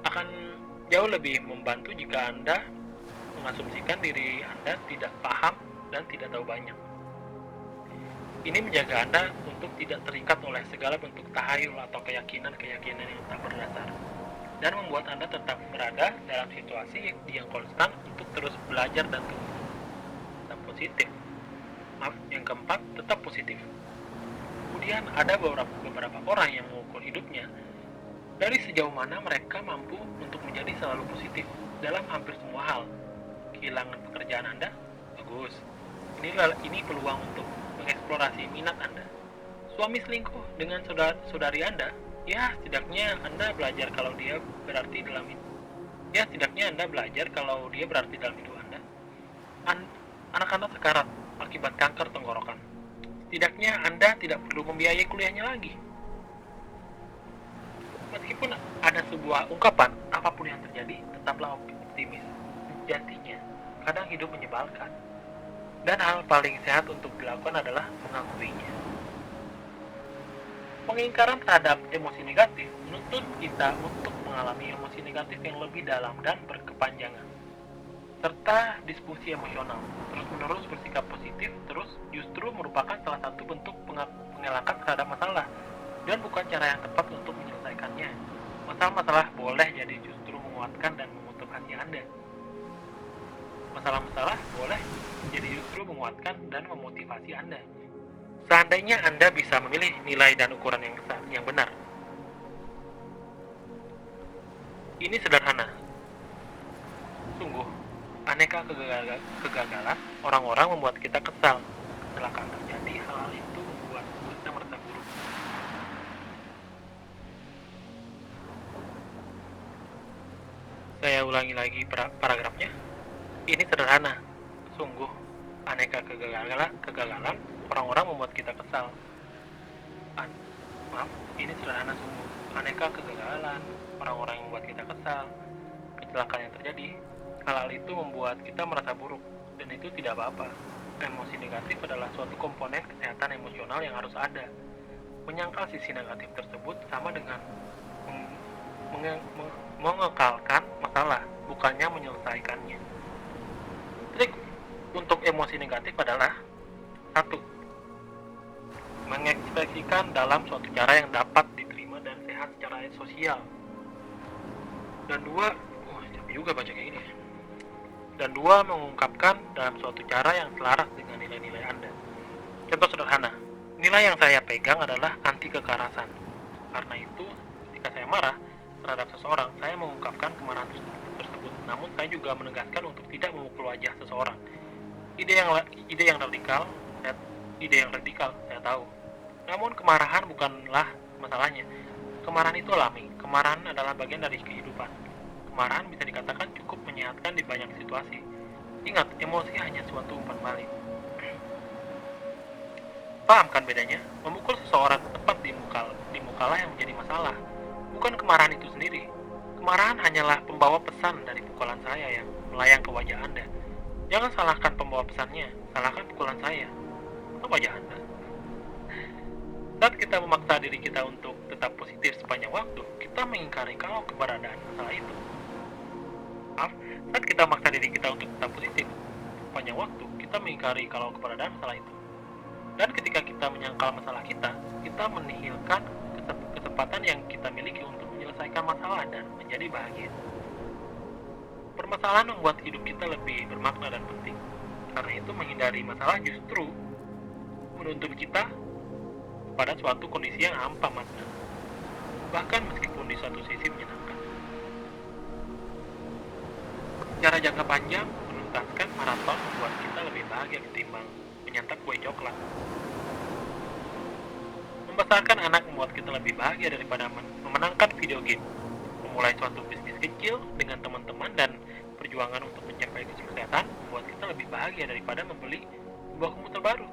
Akan jauh lebih membantu jika Anda mengasumsikan diri Anda tidak paham dan tidak tahu banyak. Ini menjaga Anda untuk tidak terikat oleh segala bentuk tahayul atau keyakinan-keyakinan yang tak berdasar, dan membuat Anda tetap berada dalam situasi yang konstan untuk terus belajar dan tumbuh. Tetap positif. Yang keempat, tetap positif. Kemudian ada beberapa orang yang mengukur hidupnya dari sejauh mana mereka mampu untuk menjadi selalu positif dalam hampir semua hal. Kehilangan pekerjaan Anda? Bagus. Ini peluang untuk mengeksplorasi minat Anda. Suami selingkuh dengan saudari Anda? Ya, setidaknya Anda belajar kalau dia berarti dalam hidup Anda. Anak Anda sekarat akibat kanker tenggorokan. Setidaknya Anda tidak perlu membiayai kuliahnya lagi. Meskipun ada sebuah ungkapan, apapun yang terjadi, tetaplah optimis. Sejatinya, kadang hidup menyebalkan. Dan hal paling sehat untuk dilakukan adalah mengakuinya. Pengingkaran terhadap emosi negatif menuntut kita untuk mengalami emosi negatif yang lebih dalam dan berkepanjangan. serta disfungsi emosional. Terus-menerus bersikap positif terus justru merupakan salah satu bentuk pengelakan terhadap masalah dan bukan cara yang tepat untuk menyelesaikannya. Masalah-masalah boleh jadi justru menguatkan dan memotivasi Anda. Masalah-masalah boleh jadi justru menguatkan dan memotivasi Anda. Seandainya Anda bisa memilih nilai dan ukuran yang benar. Ini sederhana. Sungguh, aneka kegagalan orang-orang membuat kita kesal. Kecelakaan terjadi, hal itu membuat kita merasa buruk. Saya ulangi lagi paragrafnya. Ini sederhana. Sungguh, aneka kegagalan orang-orang membuat kita kesal. Ini sederhana sungguh. Aneka kegagalan orang-orang yang membuat kita kesal. Kecelakaan yang terjadi, hal itu membuat kita merasa buruk, dan itu tidak apa-apa. Emosi negatif adalah suatu komponen kesehatan emosional yang harus ada. Menyangkal sisi negatif tersebut sama dengan mengekalkan masalah, bukannya menyelesaikannya. Trik untuk emosi negatif adalah 1. Mengekspresikan dalam suatu cara yang dapat diterima dan sehat secara sosial. Dan 2, capek juga baca kayak gini. Dan 2, mengungkapkan dalam suatu cara yang selaras dengan nilai-nilai Anda. Contoh sederhana, nilai yang saya pegang adalah anti kekerasan. Karena itu, ketika saya marah terhadap seseorang, saya mengungkapkan kemarahan tersebut. Namun saya juga menegaskan untuk tidak memukul wajah seseorang. Ide yang radikal, saya tahu. Namun kemarahan bukanlah masalahnya. Kemarahan itu alami. Kemarahan adalah bagian dari kehidupan. Kemarahan bisa dikatakan cukup menyehatkan di banyak situasi. Ingat, emosi hanya suatu umpan balik. Paham kan bedanya? Memukul seseorang tepat di mukalah yang menjadi masalah. Bukan kemarahan itu sendiri. Kemarahan hanyalah pembawa pesan dari pukulan saya yang melayang ke wajah Anda. Jangan salahkan pembawa pesannya, salahkan pukulan saya atau wajah Anda. Saat kita memaksa diri kita untuk tetap positif sepanjang waktu, kita mengingkari kalau keberadaan masalah itu. Saat kita memaksa diri kita untuk tetap positif sepanjang waktu, kita mengingkari kalau keberadaan masalah itu. Dan ketika kita menyangkal masalah kita menihilkan kesempatan yang kita miliki untuk menyelesaikan masalah dan menjadi bahagia. Permasalahan membuat hidup kita lebih bermakna dan penting. Karena itu menghindari masalah justru menuntun kita pada suatu kondisi yang hampa makna, bahkan meskipun di suatu sisi menyenangkan. Secara jangka panjang, menuntaskan maraton membuat kita lebih bahagia ketimbang menyantap kue coklat. Membesarkan anak membuat kita lebih bahagia daripada memenangkan video game. Memulai suatu bisnis kecil dengan teman-teman dan perjuangan untuk mencapai kesuksesan membuat kita lebih bahagia daripada membeli sebuah komputer baru.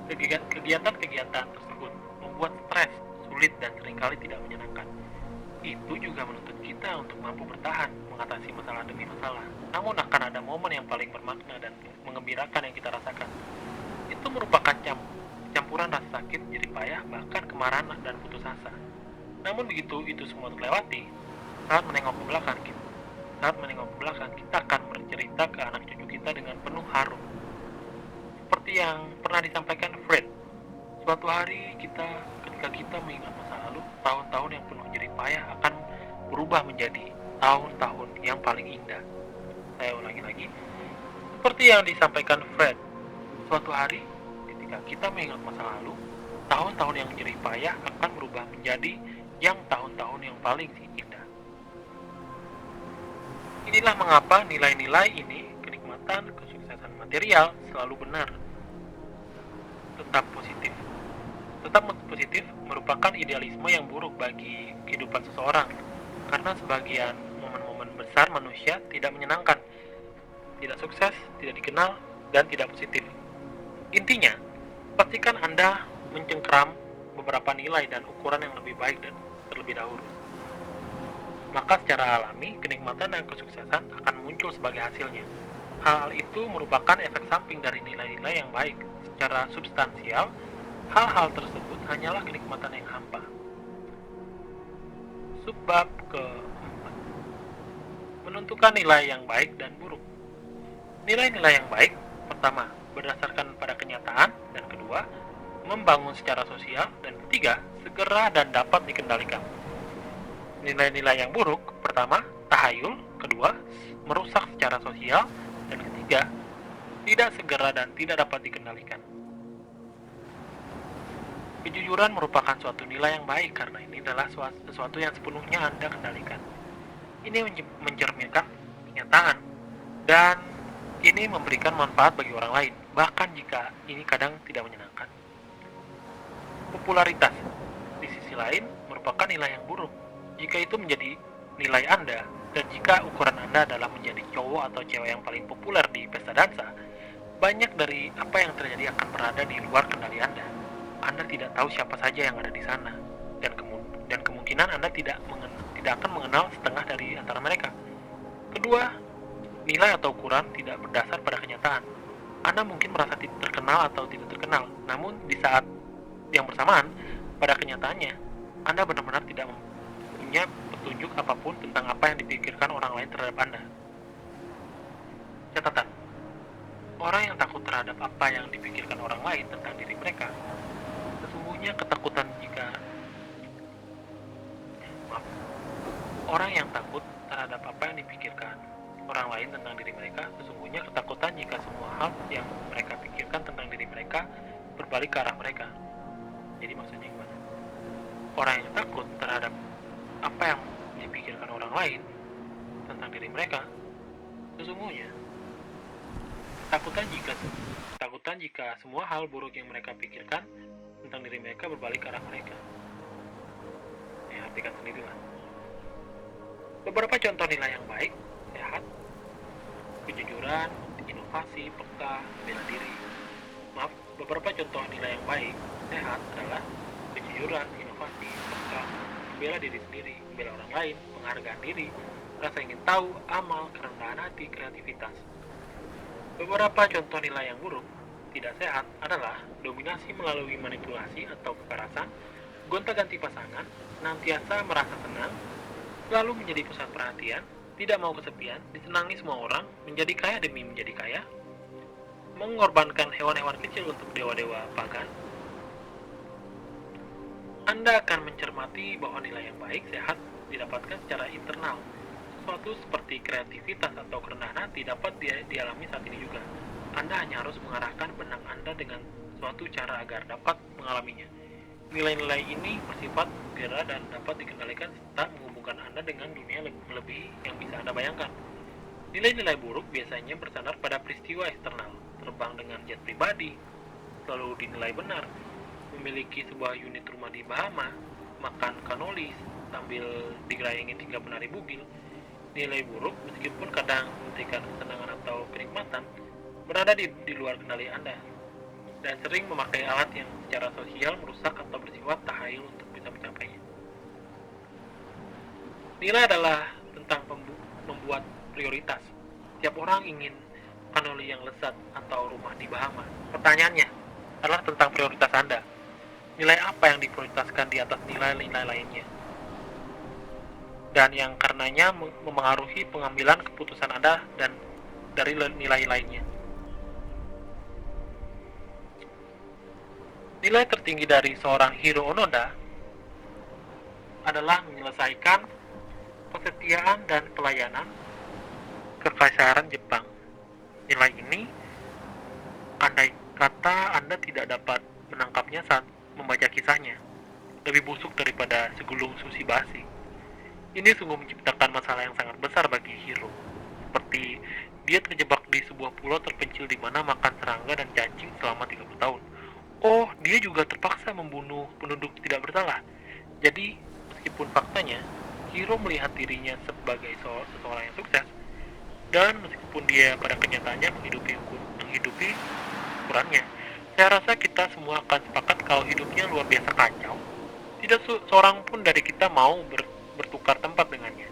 Kegiatan-kegiatan tersebut membuat stres, sulit, dan seringkali tidak menyenangkan. Itu juga menuntut kita untuk mampu bertahan, mengatasi masalah demi masalah. Namun akan ada momen yang paling bermakna dan mengembirakan yang kita rasakan. Itu merupakan campuran rasa sakit, jerih payah, bahkan kemarahan dan putus asa. Namun begitu itu semua terlewati, saat menengok ke belakang, kita akan bercerita ke anak cucu kita dengan penuh haru. Seperti yang pernah disampaikan Fred, suatu hari ketika kita mengingat masa lalu, tahun-tahun yang penuh jerih payah akan berubah menjadi tahun-tahun yang paling indah. Saya ulangi lagi, seperti yang disampaikan Fred, suatu hari ketika kita mengingat masa lalu, tahun-tahun yang jerih payah akan berubah menjadi yang tahun-tahun yang paling indah. Inilah mengapa nilai-nilai ini, kenikmatan, kesuksesan material, selalu benar. Tetap positif merupakan idealisme yang buruk bagi kehidupan seseorang, karena sebagian momen-momen besar manusia tidak menyenangkan, tidak sukses, tidak dikenal, dan tidak positif. Intinya, pastikan Anda mencengkram beberapa nilai dan ukuran yang lebih baik dan terlebih dahulu. Maka secara alami, kenikmatan dan kesuksesan akan muncul sebagai hasilnya. Hal itu merupakan efek samping dari nilai-nilai yang baik. Secara substansial, hal-hal tersebut hanyalah kenikmatan yang hampa. Subbab ke-4. Menentukan nilai yang baik dan buruk. Nilai-nilai yang baik, pertama, berdasarkan pada kenyataan, dan kedua, membangun secara sosial, dan ketiga, segera dan dapat dikendalikan. Nilai-nilai yang buruk, pertama, tahayul, kedua, merusak secara sosial, dan ketiga, tidak segera dan tidak dapat dikendalikan. Kejujuran merupakan suatu nilai yang baik karena ini adalah sesuatu yang sepenuhnya Anda kendalikan. Ini mencerminkan kenyataan dan ini memberikan manfaat bagi orang lain, bahkan jika ini kadang tidak menyenangkan. Popularitas, di sisi lain, merupakan nilai yang buruk. Jika itu menjadi nilai Anda, dan jika ukuran Anda adalah menjadi cowok atau cewek yang paling populer di pesta dansa, banyak dari apa yang terjadi akan berada di luar kendali Anda. Anda tidak tahu siapa saja yang ada di sana, dan kemungkinan Anda tidak akan mengenal setengah dari antara mereka. Kedua, nilai atau ukuran tidak berdasar pada kenyataan. Anda mungkin merasa terkenal atau tidak terkenal, namun di saat yang bersamaan, pada kenyataannya, Anda benar-benar tidak punya petunjuk apapun tentang apa yang dipikirkan orang lain terhadap Anda. Catatan, orang yang takut terhadap apa yang dipikirkan orang lain tentang diri mereka, sesungguhnya ketakutan jika orang yang takut terhadap apa yang dipikirkan orang lain tentang diri mereka, sesungguhnya ketakutan jika semua hal yang mereka pikirkan tentang diri mereka berbalik ke arah mereka. Jadi maksudnya gimana? Orang yang takut terhadap apa yang dipikirkan orang lain tentang diri mereka, sesungguhnya ketakutan jika semua hal buruk yang mereka pikirkan tentang diri mereka berbalik ke arah mereka. Ya, artikan sendirilah. Beberapa contoh nilai yang baik, sehat, kejujuran, inovasi, peka, bela diri. Beberapa contoh nilai yang baik, sehat adalah kejujuran, inovasi, peka, membela diri sendiri, membela orang lain, penghargaan diri, rasa ingin tahu, amal, kerendahan hati, kreativitas. Beberapa contoh nilai yang buruk, tidak sehat adalah dominasi melalui manipulasi atau kekerasan, gonta-ganti pasangan, senantiasa merasa senang, selalu menjadi pusat perhatian, tidak mau kesepian, disenangi semua orang, menjadi kaya demi menjadi kaya, mengorbankan hewan-hewan kecil untuk dewa-dewa pagan. Anda akan mencermati bahwa nilai yang baik, sehat, didapatkan secara internal. Sesuatu seperti kreativitas atau kerendahan hati dapat dialami saat ini juga. Anda hanya harus mengarahkan benang Anda dengan suatu cara agar dapat mengalaminya. Nilai-nilai ini bersifat segera dan dapat dikendalikan serta menghubungkan Anda dengan dunia melebihi yang bisa Anda bayangkan. Nilai-nilai buruk biasanya bersandar pada peristiwa eksternal, terbang dengan jet pribadi, selalu dinilai benar, memiliki sebuah unit rumah di Bahama, makan kanolis, sambil digerayangi 3 penari bugil. Nilai buruk, meskipun kadang memberikan kesenangan atau kenikmatan, berada di luar kendali Anda, dan sering memakai alat yang secara sosial merusak atau bersifat tahayul untuk bisa mencapainya. Nilai adalah tentang membuat prioritas. Setiap orang ingin kanoli yang lezat atau rumah di Bahama. Pertanyaannya adalah tentang prioritas Anda. Nilai apa yang diprioritaskan di atas nilai-nilai lainnya? Dan yang karenanya memengaruhi pengambilan keputusan Anda dan dari nilai lainnya. Nilai tertinggi dari seorang Hiro Onoda adalah menyelesaikan kesetiaan dan pelayanan Kekaisaran Jepang. Nilai ini, andai kata Anda tidak dapat menangkapnya saat membaca kisahnya, lebih busuk daripada segulung sushi basi. Ini sungguh menciptakan masalah yang sangat besar bagi Hiro. Seperti dia terjebak di sebuah pulau terpencil di mana makan serangga dan cacing selama 30 tahun. Oh, dia juga terpaksa membunuh penduduk tidak bersalah. Jadi, meskipun faktanya, Hiro melihat dirinya sebagai seseorang yang sukses, dan meskipun dia pada kenyataannya menghidupi ukurannya, saya rasa kita semua akan sepakat kalau hidupnya luar biasa kacau. Tidak seorang pun dari kita mau bertukar tempat dengannya.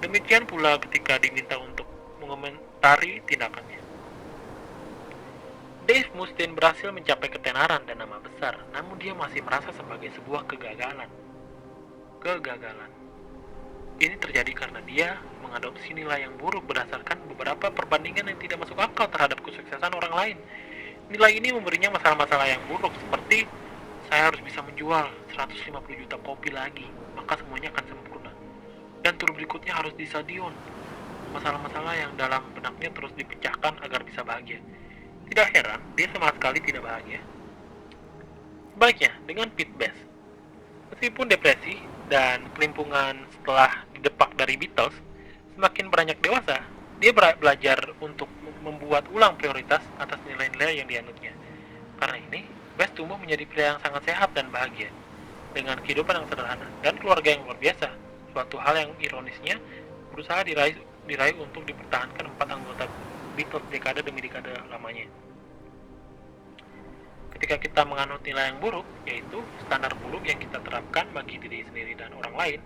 Demikian pula ketika diminta untuk mengomentari tindakannya. Dave Mustaine berhasil mencapai ketenaran dan nama besar, namun dia masih merasa sebagai sebuah kegagalan. Ini terjadi karena dia mengadopsi nilai yang buruk berdasarkan beberapa perbandingan yang tidak masuk akal terhadap kesuksesan orang lain. Nilai ini memberinya masalah-masalah yang buruk seperti saya harus bisa menjual 150 juta kopi lagi, maka semuanya akan sempurna. Dan tur berikutnya harus di stadion. Masalah-masalah yang dalam benaknya terus dipecahkan agar bisa bahagia. Tidak heran, dia sama sekali tidak bahagia. Sebaliknya, dengan Pete Best, meskipun depresi dan kelimpungan setelah didepak dari Beatles, semakin beranjak dewasa, dia belajar untuk membuat ulang prioritas atas nilai-nilai yang dianutnya. Karena ini, Best tumbuh menjadi pria yang sangat sehat dan bahagia, dengan kehidupan yang sederhana dan keluarga yang luar biasa. Suatu hal yang ironisnya berusaha diraih untuk dipertahankan 4 anggota Beatles dekade demi dekade lamanya. Ketika kita menganut nilai yang buruk, yaitu standar buruk yang kita terapkan bagi diri sendiri dan orang lain,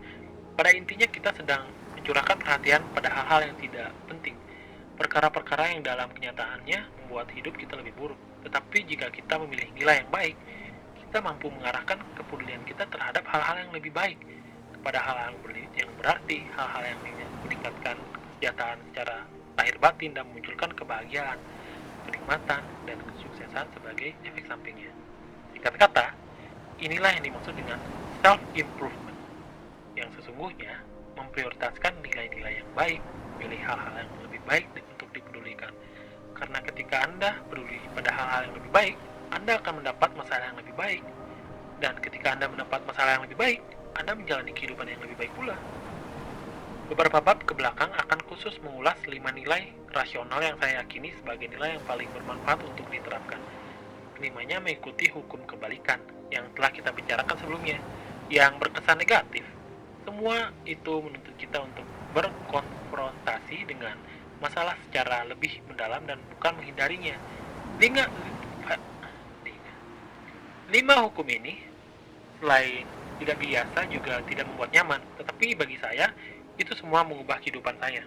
pada intinya kita sedang mencurahkan perhatian pada hal-hal yang tidak penting, perkara-perkara yang dalam kenyataannya membuat hidup kita lebih buruk. Tetapi jika kita memilih nilai yang baik, kita mampu mengarahkan kepedulian kita terhadap hal-hal yang lebih baik, kepada hal-hal yang berarti, hal-hal yang meningkatkan kesejahteraan secara lahir batin dan memunculkan kebahagiaan, kenikmatan, dan kesuksesan sebagai efek sampingnya. Singkat kata, inilah yang dimaksud dengan self-improvement, yang sesungguhnya memprioritaskan nilai-nilai yang baik, memilih hal-hal yang lebih baik untuk dipedulikan. Karena ketika Anda peduli pada hal-hal yang lebih baik, Anda akan mendapat masalah yang lebih baik. Dan ketika Anda mendapat masalah yang lebih baik, Anda menjalani kehidupan yang lebih baik pula. Beberapa bab ke belakang akan khusus mengulas 5 nilai rasional yang saya yakini sebagai nilai yang paling bermanfaat untuk diterapkan. Kelimanya mengikuti hukum kebalikan yang telah kita bicarakan sebelumnya, yang berkesan negatif. Semua itu menuntut kita untuk berkonfrontasi dengan masalah secara lebih mendalam dan bukan menghindarinya. 5 hukum ini selain tidak biasa juga tidak membuat nyaman, tetapi bagi saya itu semua mengubah kehidupan saya.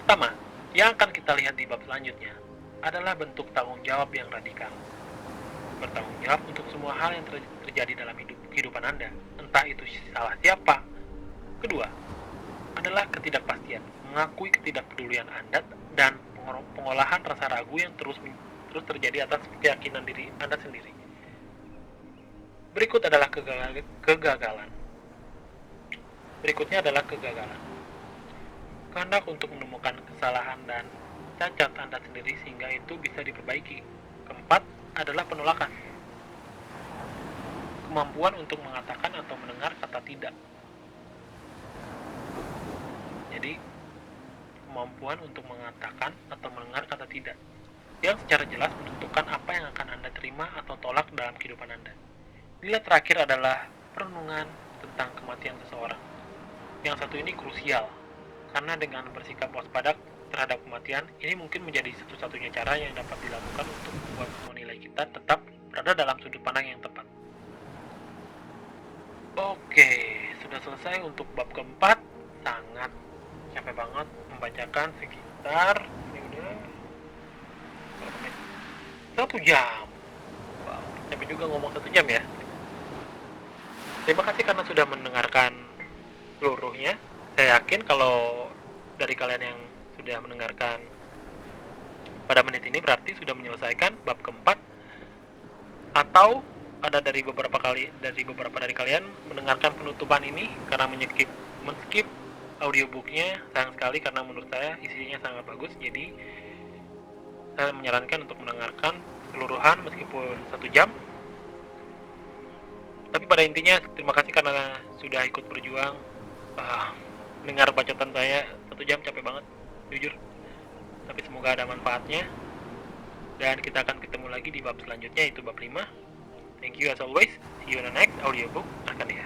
Pertama, yang akan kita lihat di bab selanjutnya adalah bentuk tanggung jawab yang radikal. Bertanggung jawab untuk semua hal yang terjadi dalam kehidupan Anda, entah itu salah siapa. Kedua, adalah ketidakpastian, mengakui ketidakpedulian Anda dan pengolahan rasa ragu yang terus terjadi atas keyakinan diri Anda sendiri. Berikut adalah kegagalan. Berikutnya adalah kegagalan. Kehendak untuk menemukan kesalahan dan cacat Anda sendiri sehingga itu bisa diperbaiki. Keempat adalah penolakan. Kemampuan untuk mengatakan atau mendengar kata tidak. Jadi, kemampuan untuk mengatakan atau mendengar kata tidak, yang secara jelas menentukan apa yang akan Anda terima atau tolak dalam kehidupan Anda. Nilai terakhir adalah perenungan tentang kematian seseorang. Yang satu ini krusial, karena dengan bersikap waspada terhadap kematian, ini mungkin menjadi satu-satunya cara yang dapat dilakukan untuk membuat semua nilai kita tetap berada dalam sudut pandang yang tepat. Oke, sudah selesai untuk bab keempat. Sangat capek banget membacakan sekitar ini udah 1 jam. Wow, capek juga ngomong 1 jam ya. Terima kasih karena sudah mendengarkan seluruhnya. Saya yakin kalau dari kalian yang sudah mendengarkan pada menit ini berarti sudah menyelesaikan bab keempat, atau ada dari beberapa dari kalian mendengarkan penutupan ini karena men-skip audiobooknya. Sayang sekali karena menurut saya isinya sangat bagus. Jadi saya menyarankan untuk mendengarkan keseluruhan meskipun 1 jam. Tapi pada intinya terima kasih karena sudah ikut berjuang. Dengar bacotan saya 1 jam capek banget, jujur. Tapi semoga ada manfaatnya. Dan kita akan ketemu lagi di bab selanjutnya, yaitu bab 5. Thank you as always. See you in the next audiobook. Arkadia.